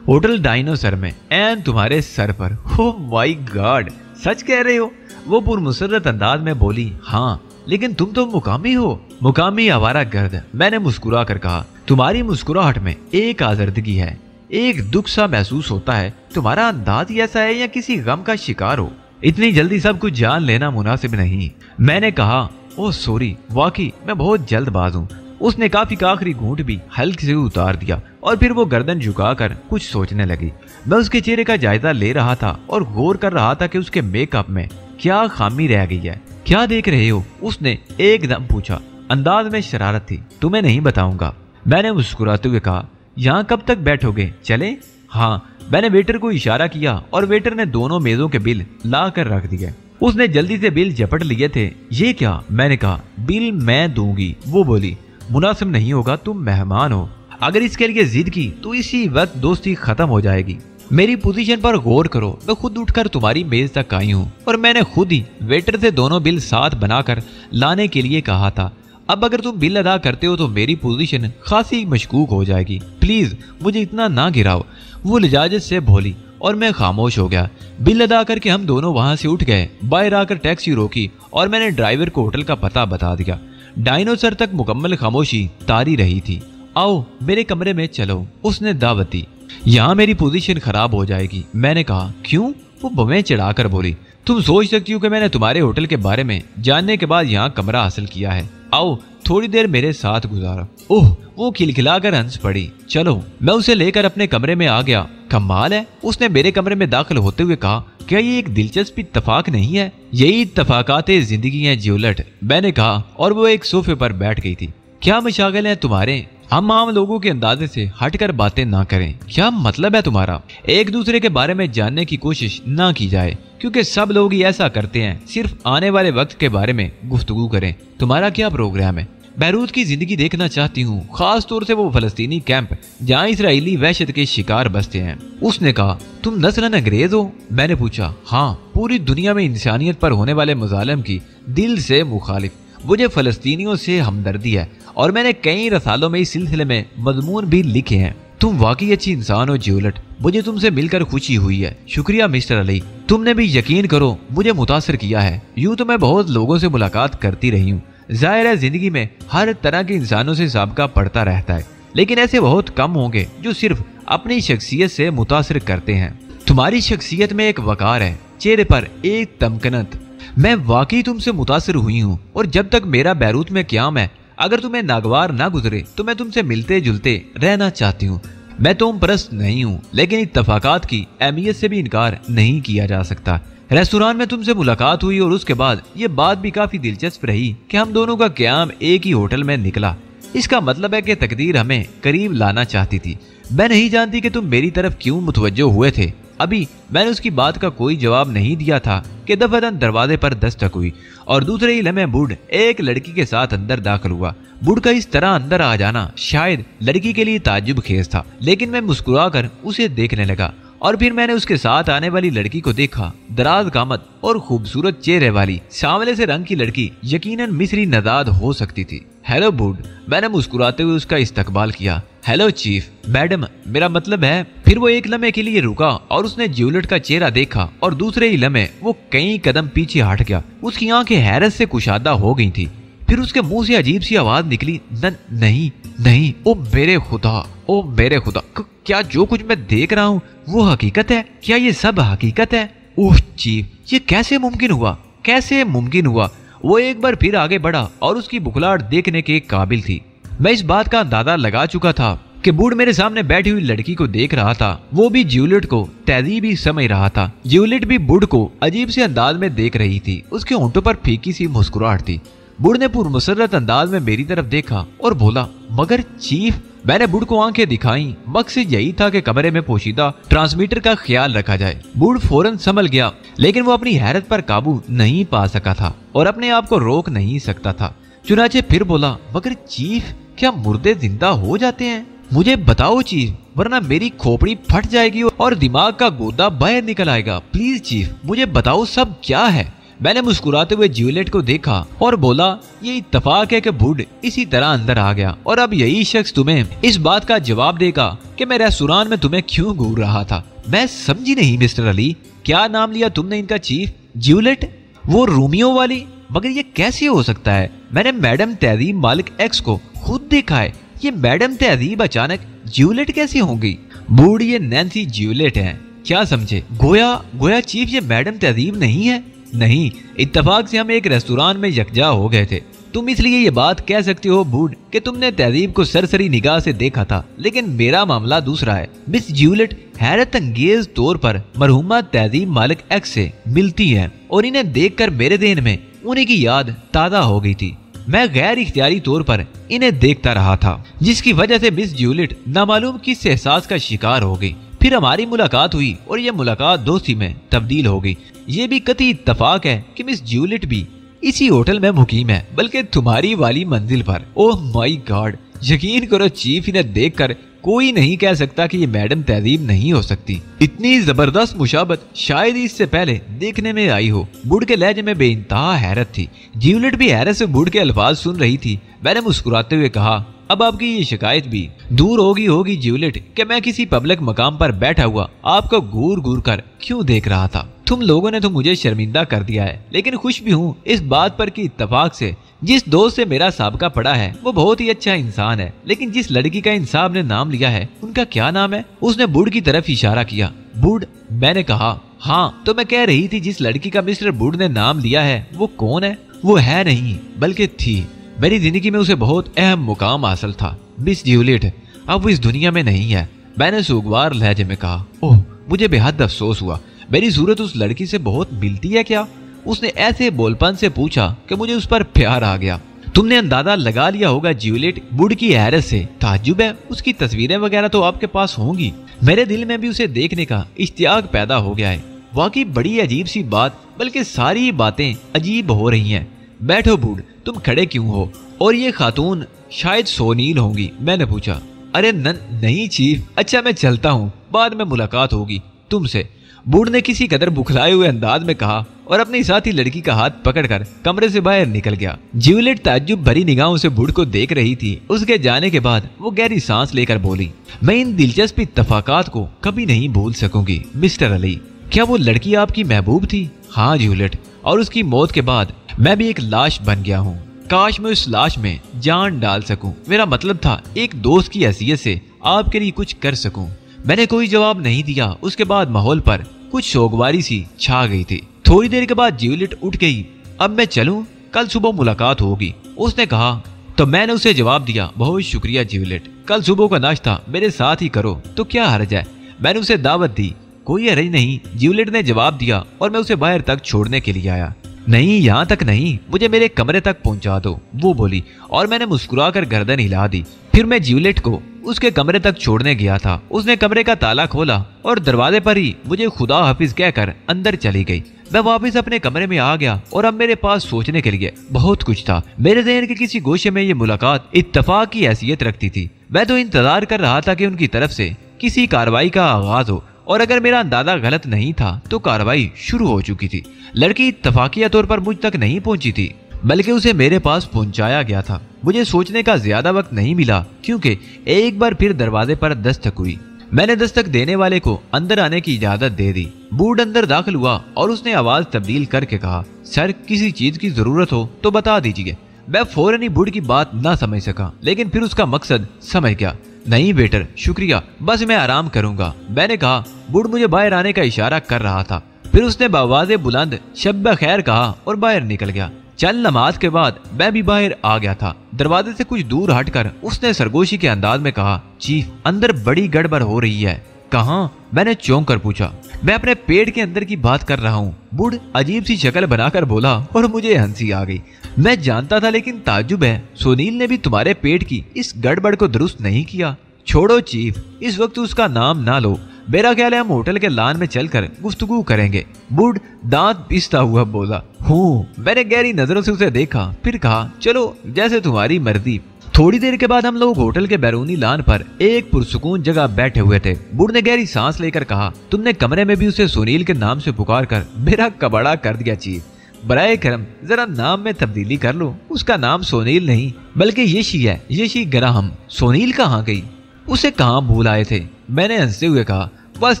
होटल डायनोसर में, एन तुम्हारे सर पर। ओह माय गॉड, सच कह रहे हो? वो पुरमुसर्रत अंदाज में बोली। हाँ, लेकिन तुम तो मुकामी हो। मुकामी आवारा गर्द, मैंने मुस्कुरा कर कहा। तुम्हारी मुस्कुराहट में एक आजर्दगी है, एक दुख सा महसूस होता है। तुम्हारा अंदाज ही ऐसा है या किसी गम का शिकार हो? इतनी जल्दी सब कुछ जान लेना मुनासिब नहीं, मैंने कहा। ओह सॉरी, वाकई मैं बहुत जल्दबाज हूँ। उसने काफी का आखिरी घूंट भी हल्के से उतार दिया और फिर वो गर्दन झुकाकर कुछ सोचने लगी। मैं उसके चेहरे का जायजा ले रहा था और गौर कर रहा था कि उसके मेकअप में क्या खामी रह गई है। क्या देख रहे हो? उसने एकदम पूछा। अंदाज में शरारत थी। तुम्हें नहीं बताऊंगा, मैंने मुस्कुराते हुए कहा। यहाँ कब तक बैठोगे? चले? हाँ, मैंने वेटर को इशारा किया और वेटर ने दोनों मेजों के बिल ला कर रख दिए। उसने जल्दी से बिल झपट लिए थे। ये क्या? मैंने कहा। बिल मैं दूंगी। वो बोली। मुनासिब नहीं होगा, तुम मेहमान हो। अगर इसके लिए जिद की तो इसी वक्त दोस्ती खत्म हो जाएगी। मेरी पोजीशन पर गौर करो। मैं खुद उठकर तुम्हारी मेज तक आई हूँ और मैंने खुद ही वेटर से दोनों बिल साथ बनाकर लाने के लिए कहा था। अब अगर तुम बिल अदा करते हो तो मेरी पोजीशन खासी मशकूक हो जाएगी। प्लीज मुझे इतना ना गिराओ, वो लिजाजत से बोली और मैं खामोश हो गया। बिल अदा करके हम दोनों वहां से उठ गए। बाहर आकर टैक्सी रोकी और मैंने ड्राइवर को होटल का पता बता दिया। डायनोसर तक मुकम्मल खामोशी तारी रही थी। आओ मेरे कमरे में चलो, उसने दावत दी। यहाँ मेरी पोजीशन खराब हो जाएगी, मैंने कहा। क्यों? वो बमें चढ़ाकर बोली। तुम सोच सकती हो कि मैंने तुम्हारे होटल के बारे में जानने के बाद यहाँ कमरा हासिल किया है। आओ थोड़ी देर मेरे साथ गुजारो। ओह, वो खिलखिलाकर हंस पड़ी। चलो, मैं उसे लेकर अपने कमरे में आ गया। कमाल है, उसने मेरे कमरे में दाखिल होते हुए कहा। क्या ये एक दिलचस्प इत्तफाक नहीं है? यही इत्तफाकाते जिंदगी हैं ज्यूलिट, मैंने कहा और वो एक सोफे पर बैठ गई थी। क्या मशागल है तुम्हारे? हम आम लोगों के अंदाजे से हटकर बातें ना करें। क्या मतलब है तुम्हारा? एक दूसरे के बारे में जानने की कोशिश ना की जाए, क्योंकि सब लोग ही ऐसा करते हैं। सिर्फ आने वाले वक्त के बारे में गुफ्तगू करें। तुम्हारा क्या प्रोग्राम है? बैरूत की जिंदगी देखना चाहती हूँ, खास तौर से वो फलस्तीनी कैंप जहाँ इसराइली वहशत के शिकार बसते हैं। उसने कहा। तुम नस्लन अंग्रेज हो? मैंने पूछा। हाँ, पूरी दुनिया में इंसानियत पर होने वाले मुजालिम की दिल से मुखालिफ। मुझे फलस्तीनियों से हमदर्दी है और मैंने कई रसालों में इस सिलसिले में मजमून भी लिखे हैं। तुम वाकई अच्छी इंसान हो ज्यूलिट, मुझे तुमसे मिलकर खुशी हुई है। शुक्रिया मिस्टर अली, तुमने भी यकीन करो मुझे मुतासर किया है। यूं तो मैं बहुत लोगों से मुलाकात करती रही हूँ। जाहिर है जिंदगी में हर तरह के इंसानों से साबका पड़ता रहता है, लेकिन ऐसे बहुत कम होंगे जो सिर्फ अपनी शख्सियत से मुतासर करते हैं। तुम्हारी शख्सियत में एक वकार है, चेहरे पर एक तमकनत। मैं वाकई तुमसे मुतासर हुई हूँ और जब तक मेरा बैरूत में क्याम है, अगर तुम्हें नागवार ना गुजरे तो मैं तुमसे मिलते जुलते रहना चाहती हूँ। मैं तुम परस्त नहीं हूँ, लेकिन इत्तफाकात की अहमियत से भी इनकार नहीं किया जा सकता। रेस्तोरां में तुमसे मुलाकात हुई और उसके बाद ये बात भी काफी दिलचस्प रही कि हम दोनों का क़याम एक ही होटल में निकला। इसका मतलब है कि तकदीर हमें करीब लाना चाहती थी। मैं नहीं जानती कि तुम मेरी तरफ क्यों मुतवज्जो हुए थे। अभी मैंने उसकी बात का कोई जवाब नहीं दिया था कि दफादन दरवाजे पर दस्तक हुई और दूसरे ही लम्हे बुड एक लड़की के साथ अंदर दाखिल हुआ। बुड का इस तरह अंदर आ जाना शायद लड़की के लिए ताज्जुब खेज था, लेकिन मैं मुस्कुराकर उसे देखने लगा और फिर मैंने उसके साथ आने वाली लड़की को देखा। दराज कामत और खूबसूरत चेहरे वाली सांवले से रंग की लड़की यकीनन मिस्री नदाद हो सकती थी। हेलो बुड, मैंने मुस्कुराते हुए उसका इस्तकबाल किया। हेलो चीफ, मैडम मेरा मतलब है। फिर वो एक लम्हे के लिए रुका और उसने ज्यूलेट का चेहरा देखा और दूसरे ही लम्हे वो कई कदम पीछे हट गया। उसकी आंखें हैरत से कुशादा हो गई थी। फिर उसके मुंह से अजीब सी आवाज निकली, नहीं नहीं, ओ मेरे खुदा, ओ मेरे खुदा, क्या जो कुछ मैं देख रहा हूँ वो हकीकत है? क्या ये सब हकीकत है? ओह चीफ, ये कैसे मुमकिन हुआ, कैसे मुमकिन हुआ? वो एक बार फिर आगे बढ़ा और उसकी बुखलाहट देखने के काबिल थी। मैं इस बात का अंदाजा लगा चुका था कि बुड मेरे सामने बैठी हुई लड़की को देख रहा था। वो भी ज्यूलेट को तहजीबी समझ रहा था। ज्यूलेट भी बुड को अजीब से अंदाज में देख रही थी। उसके होंठों पर फीकी सी मुस्कुराहट थी। बुड ने पुरमसरत अंदाज में मेरी तरफ देखा और बोला, मगर चीफ। मैंने बुड को आंखें दिखाई। मकसद यही था कि कमरे में पोशीदा ट्रांसमीटर का ख्याल रखा जाए। बुड फौरन संभल गया, लेकिन वो अपनी हैरत पर काबू नहीं पा सका था और अपने आप को रोक नहीं सकता था। चुनाचे फिर बोला, मगर चीफ, क्या मुर्दे जिंदा हो जाते हैं? मुझे बताओ चीफ, वरना मेरी खोपड़ी फट जाएगी और दिमाग का गोदा बाहर निकल आएगा। प्लीज चीफ, मुझे बताओ सब क्या है। मैंने मुस्कुराते हुए ज्यूलेट को देखा और बोला, ये इत्तफाक है कि बुड इसी तरह अंदर आ गया और अब यही शख्स तुम्हें इस बात का जवाब देगा कि मैं रेस्टोरेंट में तुम्हें क्यों घूर रहा था। मैं समझी नहीं मिस्टर अली, क्या नाम लिया तुमने इनका चीफ? ज्यूलेट? वो रोमियो वाली? मगर ये कैसे हो सकता है? मैंने मैडम तहजीब मालिक एक्स को खुद देखा है। ये मैडम तहजीब अचानक ज्यूलेट कैसे होंगी? बुड, ये नैन्सी ज्यूलेट है, क्या समझे? गोया चीफ ये मैडम तहजीब नहीं है। नहीं, इत्तफाक से हम एक रेस्टोरेंट में यकजा हो गए थे। तुम इसलिए ये बात कह सकते हो बूड कि तुमने तहजीब को सरसरी निगाह से देखा था, लेकिन मेरा मामला दूसरा है। मिस ज्यूलेट हैरत अंगेज तौर पर मरहुमा तहजीब मालिक एक्स से मिलती हैं और इन्हें देखकर मेरे देन में उन्हीं की याद ताज़ा हो गई थी। मैं गैर इख्तियारी तौर पर इन्हें देखता रहा था, जिसकी वजह से मिस ज्यूलेट नामालूम किस एहसास का शिकार हो गई। फिर हमारी मुलाकात हुई और यह मुलाकात दोस्ती में तब्दील हो गई। ये भी कतई इत्तफाक है कि मिस ज्यूलेट भी इसी होटल में मुकीम है, बल्कि तुम्हारी वाली मंजिल पर। ओह माय गॉड, यकीन करो चीफ, इन्हें देखकर कोई नहीं कह सकता कि ये मैडम तहजीब नहीं हो सकती। इतनी जबरदस्त मुशाबत शायद ही इससे पहले देखने में आई हो। बुड के लहजे में बेइंतहा हैरत थी। ज्यूलेट भी हैरत से बुड के अल्फाज सुन रही थी। मैंने मुस्कुराते हुए कहा, अब आपकी ये शिकायत भी दूर होगी ज्यूलेट कि मैं किसी पब्लिक मकाम पर बैठा हुआ आपको घूर घूर कर क्यों देख रहा था। तुम लोगों ने तो मुझे शर्मिंदा कर दिया है, लेकिन खुश भी हूँ इस बात पर कि इत्तफाक से जिस दोस्त से मेरा साबका पड़ा है वो बहुत ही अच्छा इंसान है। लेकिन जिस लड़की का इंसान ने नाम लिया है उनका क्या नाम है? उसने बुड की तरफ इशारा किया। बुड? मैंने कहा हाँ, तो मैं कह रही थी जिस लड़की का मिस्टर बुड ने नाम लिया है वो कौन है? वो है नहीं बल्कि थी। मेरी जिंदगी में उसे बहुत अहम मुकाम हासिल था। मिस ज्यूलेट अब वो इस दुनिया में नहीं है। मैंने सूगवार लहजे में कहा। ओह, मुझे बेहद अफसोस हुआ। मेरी सूरत उस लड़की से बहुत मिलती है क्या? उसने ऐसे बोलपन से पूछा कि मुझे उस पर प्यार आ गया। तुमने अंदाजा लगा लिया होगा ज्यूलेट, बुड की हैरत से। ताज्जुब है, उसकी तस्वीरें वगैरह तो आपके पास होंगी। मेरे दिल में भी उसे देखने का इश्तियाक पैदा हो गया है। वाकई बड़ी अजीब सी बात, बल्कि सारी बातें अजीब हो रही हैं। बैठो बूढ़, तुम खड़े क्यों हो? और ये खातून शायद सोनील होंगी। मैंने पूछा। अरे नहीं चीफ, अच्छा मैं चलता हूँ, बाद में मुलाकात होगी तुमसे, बूढ़ ने किसी कदर बुखलाए हुए अंदाज में कहा और अपनी साथी लड़की का हाथ पकड़कर कमरे से बाहर निकल गया। ज्यूलेट ताज्जुब भरी निगाहों से बूढ़ को देख रही थी। उसके जाने के बाद वो गहरी सांस लेकर बोली, मैं इन दिलचस्प इत्तफाकात को कभी नहीं भूल सकूंगी मिस्टर अली। क्या वो लड़की आपकी महबूब थी? हाँ ज्यूलेट, और उसकी मौत के बाद मैं भी एक लाश बन गया हूँ। काश मैं उस लाश में जान डाल सकूं। मेरा मतलब था एक दोस्त की हैसियत से आपके लिए कुछ कर सकूं। मैंने कोई जवाब नहीं दिया। उसके बाद माहौल पर कुछ सोगवारी सी छा गई थी। थोड़ी देर के बाद ज्यूलेट उठ गई। अब मैं चलूं? कल सुबह मुलाकात होगी, उसने कहा। तो मैंने उसे जवाब दिया, बहुत शुक्रिया ज्यूलेट, कल सुबह का नाश्ता मेरे साथ ही करो तो क्या हर्ज है। मैंने उसे दावत दी। कोई हर्ज नहीं, ज्यूलेट ने जवाब दिया और मैं उसे बाहर तक छोड़ने के लिए आया। नहीं, यहाँ तक नहीं, मुझे मेरे कमरे तक पहुंचा दो, वो बोली और मैंने मुस्कुराकर गर्दन हिला दी। फिर मैं ज्यूलेट को उसके कमरे तक छोड़ने गया था। उसने कमरे का ताला खोला और दरवाजे पर ही मुझे खुदा हाफिज कहकर अंदर चली गई। मैं वापस अपने कमरे में आ गया और अब मेरे पास सोचने के लिए बहुत कुछ था। मेरे ज़हन के किसी गोशे में ये मुलाकात इत्तफाक की हैसियत रखती थी। मैं तो इंतजार कर रहा था कि उनकी तरफ से किसी कार्रवाई का आगाज हो, और अगर मेरा अंदाजा गलत नहीं था तो कार्रवाई शुरू हो चुकी थी। लड़की इत्तफाकिया तौर पर मुझ तक नहीं पहुंची थी, बल्कि उसे मेरे पास पहुंचाया गया था। मुझे सोचने का ज्यादा वक्त नहीं मिला क्योंकि एक बार फिर दरवाजे पर दस्तक हुई। मैंने दस्तक देने वाले को अंदर आने की इजाजत दे दी। बूढ़ अंदर दाखिल हुआ और उसने आवाज तब्दील करके कहा, सर किसी चीज की जरूरत हो तो बता दीजिए। मैं फौरन ही बूढ़ की बात ना समझ सका, लेकिन फिर उसका मकसद समझ गया। नहीं बेटर शुक्रिया, बस मैं आराम करूंगा, मैंने कहा। बूढ़ मुझे बाहर आने का इशारा कर रहा था। फिर उसने बावाज़े बुलंद शब्ब खैर कहा और बाहर निकल गया। चल नमाज के बाद मैं भी बाहर आ गया था। दरवाजे से कुछ दूर हटकर उसने सरगोशी के अंदाज में कहा, चीफ अंदर बड़ी गड़बड़ हो रही है। कहाँ? मैंने चौंक कर पूछा। मैं अपने पेट के अंदर की बात कर रहा हूँ, बूढ़ अजीब सी शक्ल बनाकर बोला और मुझे हंसी आ गई। मैं जानता था, लेकिन ताज्जुब है सुनील ने भी तुम्हारे पेट की इस गड़बड़ को दुरुस्त नहीं किया। छोड़ो चीफ, इस वक्त उसका नाम ना लो। मेरा ख्याल है हम होटल के लान में चलकर गुफ्तगू करेंगे। बूढ़ दांत पीसता हुआ बोला, हूँ। मैंने गहरी नजरों से उसे देखा, फिर कहा, चलो जैसे तुम्हारी मर्जी। थोड़ी देर के बाद हम लोग होटल के बैरूनी लान पर एक पुरसुकून जगह बैठे हुए थे। बूढ़ ने गहरी सांस लेकर कहा, तुमने कमरे में भी उसे सुनील के नाम से पुकार कर मेरा कबाड़ा कर दिया चीफ। बराए करम जरा नाम में तब्दीली कर लो। उसका नाम सोनील नहीं बल्कि यशी है, यशी ग्राहम। सोनील कहाँ गई? उसे कहाँ भूल आए थे? मैंने हंसते हुए कहा, बस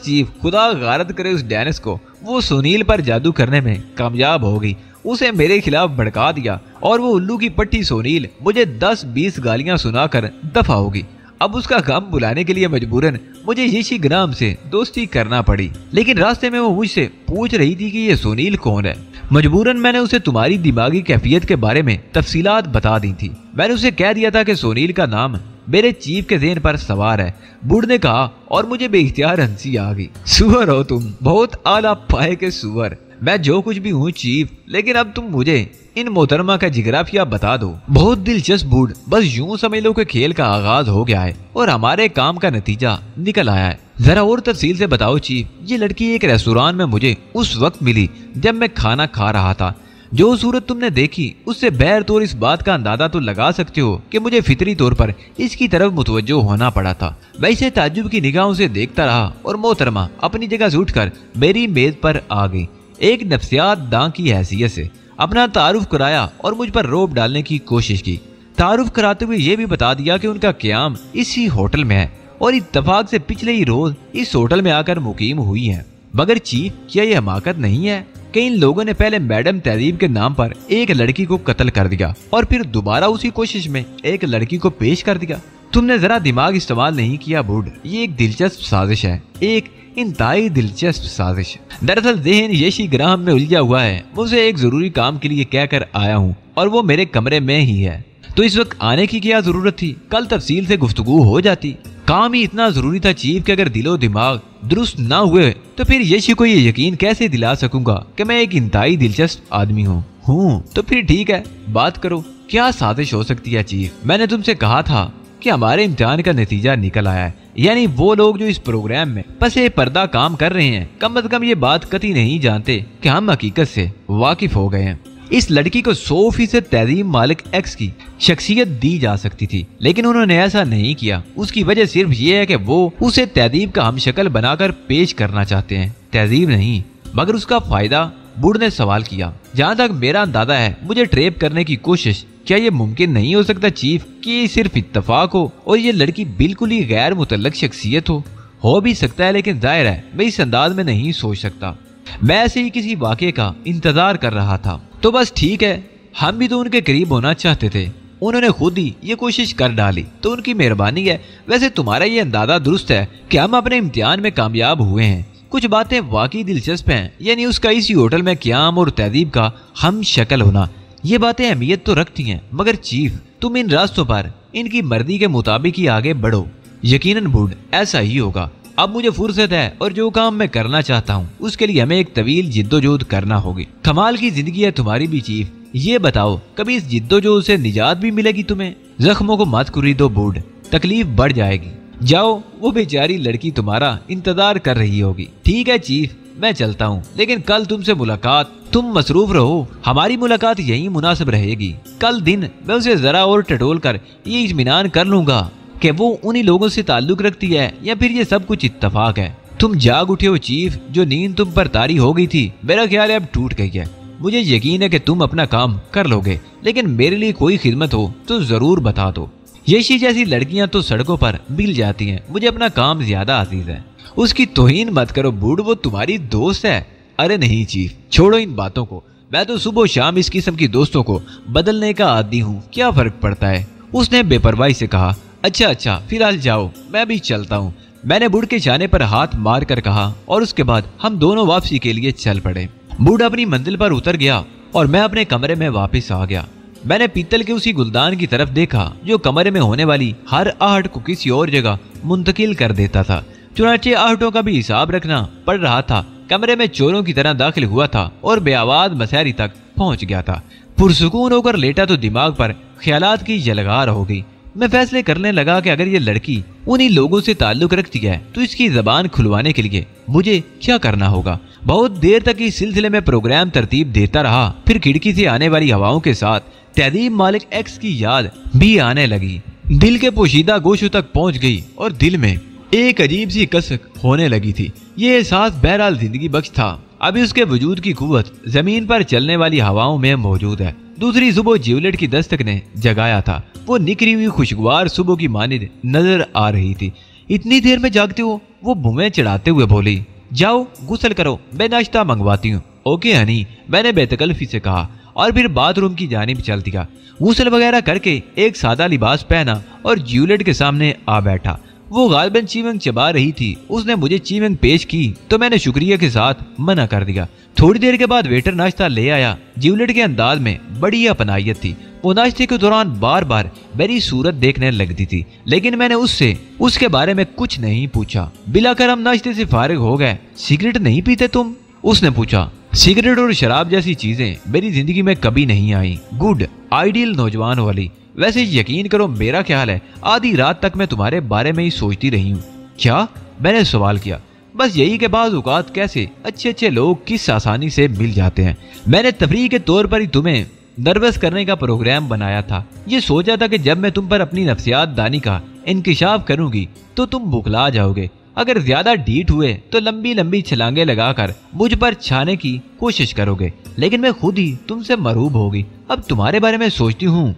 चीफ खुदा गारत करे उस डेनिस को, वो सुनील पर जादू करने में कामयाब हो गई। उसे मेरे खिलाफ भड़का दिया और वो उल्लू की पट्टी सोनील मुझे 10-20 गालियां सुनाकर दफा होगी। अब उसका गम बुलाने के लिए मजबूरन मुझे यशी ग्राम से दोस्ती करना पड़ी। लेकिन रास्ते में वो मुझसे पूछ रही थी कि ये सुनील कौन है। मजबूरन मैंने उसे तुम्हारी दिमागी कैफियत के बारे में तफसीलात बता दी थी। मैंने उसे कह दिया था कि सुनील का नाम मेरे चीफ के ज़हन पर सवार है। बूढ़ ने कहा और मुझे बेइख्तियार हंसी आ गई। सुअर हो तुम, बहुत आला पाए के सुअर। मैं जो कुछ भी हूँ चीफ, लेकिन अब तुम मुझे इन मोहतरमा का जिग्राफिया बता दो। बहुत दिलचस्प बूढ़, बस यूं समझ लो कि खेल का आगाज हो गया है और हमारे काम का नतीजा निकल आया है। जरा और तफसील से बताओ चीफ। ये लड़की एक रेस्टोरेंट में मुझे उस वक्त मिली जब मैं खाना खा रहा था। जो सूरत तुमने देखी उससे बहर तौर इस बात का अंदाजा तो लगा सकते हो कि मुझे फितरी तौर पर इसकी तरफ मुतवज्जो होना पड़ा था। मैं इसे ताज्जुब की निगाहों से देखता रहा और मोहतरमा अपनी जगह से उठकर मेरी मेज पर आ गई। एक नफ्सियात दां की हैसियत से अपना तारुफ कराया और मुझ पर रोब डालने की कोशिश की। तारुफ कराते हुए ये भी बता दिया कि उनका क़याम इसी होटल में है और इत्तफाक से पिछले ही रोज इस होटल में आकर मुकीम हुई है। मगर चीफ, क्या ये हमाकत नहीं है कि इन लोगों ने पहले मैडम तहजीब के नाम पर एक लड़की को कत्ल कर दिया और फिर दोबारा उसी कोशिश में एक लड़की को पेश कर दिया? तुमने जरा दिमाग इस्तेमाल नहीं किया बूढ़। ये एक दिलचस्प साजिश है, एक इंतहाई दिलचस्प साजिश। दरअसल ज़हन यशी ग्राहम में उलझा हुआ है। मुझे एक जरूरी काम के लिए कहकर आया हूँ और वो मेरे कमरे में ही है। तो इस वक्त आने की क्या जरूरत थी? कल तफसील से गुफ्तगू हो जाती। काम ही इतना जरूरी था चीफ कि अगर दिलो दिमाग दुरुस्त ना हुए तो फिर यशी को ये यकीन कैसे दिला सकूंगा कि मैं एक इंतहाई दिलचस्प आदमी हूँ। तो फिर ठीक है, बात करो। क्या साजिश हो सकती है चीफ? मैंने तुमसे कहा था कि हमारे इम्तिहान का नतीजा निकल आया है। यानी वो लोग जो इस प्रोग्राम में पसे पर्दा काम कर रहे हैं, कम अज कम ये बात कतई नहीं जानते कि हम हकीकत से वाकिफ हो गए हैं। इस लड़की को 100% तहजीब मालिक एक्स की शख्सियत दी जा सकती थी, लेकिन उन्होंने ऐसा नहीं किया। उसकी वजह सिर्फ ये है कि वो उसे तहजीब का हमशक्ल बनाकर पेश करना चाहते हैं, तहजीब नहीं। मगर उसका फायदा? बूढ़ ने सवाल किया। जहाँ तक मेरा अंदाजा है, मुझे ट्रेप करने की कोशिश। क्या ये मुमकिन नहीं हो सकता चीफ कि सिर्फ इत्तफाक हो और ये लड़की बिल्कुल ही गैर मुतल्लक शख्सियत हो भी सकता है, लेकिन जाहिर है मैं इस अंदाज में नहीं सोच सकता। मैं ऐसे ही किसी वाक़े का इंतजार कर रहा था। तो बस ठीक है, हम भी तो उनके करीब होना चाहते थे। उन्होंने खुद ही ये कोशिश कर डाली तो उनकी मेहरबानी है। वैसे तुम्हारा ये अंदाजा दुरुस्त है कि हम अपने इम्तिहान में कामयाब हुए हैं। कुछ बातें वाकई दिलचस्प हैं, यानी उसका इसी होटल में क़याम और तहजीब का हम शक्ल होना, ये बातें अहमियत तो रखती हैं। मगर चीफ, तुम इन रास्तों पर इनकी मर्जी के मुताबिक ही आगे बढ़ो। यकीनन बूढ़, ऐसा ही होगा। अब मुझे फुर्सत है और जो काम मैं करना चाहता हूँ उसके लिए हमें एक तवील जिद्दोजहद करना होगी। कमाल की जिंदगी है तुम्हारी भी चीफ। ये बताओ, कभी इस जिद्दोजहद से निजात भी मिलेगी तुम्हें? जख्मों को मत कुरी दो बूढ़, तकलीफ बढ़ जाएगी। जाओ, वो बेचारी लड़की तुम्हारा इंतजार कर रही होगी। ठीक है चीफ, मैं चलता हूँ, लेकिन कल तुमसे मुलाकात, तुम मसरूफ रहो, हमारी मुलाकात यही मुनासिब रहेगी। कल दिन मैं उसे जरा और टटोल कर ये इत्मीनान कर लूंगा कि वो उन्हीं लोगों से ताल्लुक रखती है या फिर ये सब कुछ इत्तफाक है। तुम जाग उठे हो चीफ, जो नींद तुम पर तारी हो गई थी मेरा ख्याल है अब टूट गई है। मुझे यकीन है कि तुम अपना काम कर लोगे, लेकिन मेरे लिए कोई खिदमत हो तो जरूर बता दो। यशी जैसी लड़कियां तो सड़कों पर मिल जाती हैं, मुझे अपना काम ज्यादा अजीज है। उसकी तौहीन मत करो बूढ़, वो तुम्हारी दोस्त है। अरे नहीं चीफ, छोड़ो इन बातों को, मैं तो सुबह शाम इस किस्म की दोस्तों को बदलने का आदी हूँ, क्या फर्क पड़ता है। उसने बेपरवाही से कहा। अच्छा, फिलहाल जाओ, मैं भी चलता हूँ, मैंने बुढ़ के जाने पर हाथ मार कर कहा, और उसके बाद हम दोनों वापसी के लिए चल पड़े। बुढ़ अपनी मंजिल पर उतर गया और मैं अपने कमरे में वापस आ गया। मैंने पीतल के उसी गुलदान की तरफ देखा जो कमरे में होने वाली हर आहट को किसी और जगह मुंतकिल कर देता था। चुनाचे आहटों का भी हिसाब रखना पड़ रहा था। कमरे में चोरों की तरह दाखिल हुआ था और बेआवाज मसहरी तक पहुंच गया था। पुरसुकून होकर लेटा तो दिमाग पर ख्यालात की जलगार हो गई। मैं फैसले करने लगा कि अगर ये लड़की उन्हीं लोगों से ताल्लुक रखती है तो इसकी जबान खुलवाने के लिए मुझे क्या करना होगा। बहुत देर तक इस सिलसिले में प्रोग्राम तरतीब देता रहा। फिर खिड़की से आने वाली हवाओं के साथ तहदीब मालिक एक्स की याद भी आने लगी। दिल के पोशीदा गोशों तक पहुंच गई और दिल में एक अजीब सी कसक होने लगी थी। ये एहसास बहरहाल जिंदगी बख्श था। अभी उसके वजूद की कुव्वत जमीन पर चलने वाली हवाओं में मौजूद है। दूसरी सुबह ज्यूलेट की दस्तक ने जगाया था। वो निकली हुई खुशगवार सुबह की मानिद नजर आ रही थी। इतनी देर में जागते हो? वो भूमें चढ़ाते हुए बोली। जाओ गुस्ल करो, मैं नाश्ता मंगवाती हूँ। ओके हनी, मैंने बेतकल्फी से कहा और फिर बाथरूम की जानिब चल दिया। गुस्ल वगैरह करके एक सादा लिबास पहना और ज्यूलेट के सामने आ बैठा। वो गालिबन चीवंग चबा रही थी। उसने मुझे चीवंग पेश की तो मैंने शुक्रिया के साथ मना कर दिया। थोड़ी देर के बाद वेटर नाश्ता ले आया। ज्यूलेट के अंदाज में बड़ी अपनायत थी। वो नाश्ते के दौरान बार बार मेरी सूरत देखने लगती थी, लेकिन मैंने उससे उसके बारे में कुछ नहीं पूछा। बिलाकर हम नाश्ते से फारिग हो गए। सिगरेट नहीं पीते तुम? उसने पूछा। सिगरेट और शराब जैसी चीजें मेरी जिंदगी में कभी नहीं आई। गुड आइडियल नौजवान वाली। वैसे यकीन करो, मेरा ख्याल है आधी रात तक मैं तुम्हारे बारे में ही सोचती रही हूँ। क्या? मैंने सवाल किया। बस यही के बाद औकात कैसे अच्छे लोग किस आसानी से मिल जाते हैं। मैंने तफरीह के तौर पर ही तुम्हें नर्वस करने का प्रोग्राम बनाया था। ये सोचा था कि जब मैं तुम पर अपनी नफ्सियात दानी का इंकिशाफ करूंगी तो तुम बुखला जाओगे। अगर ज्यादा ढीठ हुए तो लंबी लंबी छलांगे लगाकर मुझ पर छाने की कोशिश करोगे, लेकिन मैं खुद ही तुमसे मरूब होगी। अब तुम्हारे बारे में सोचती हूँ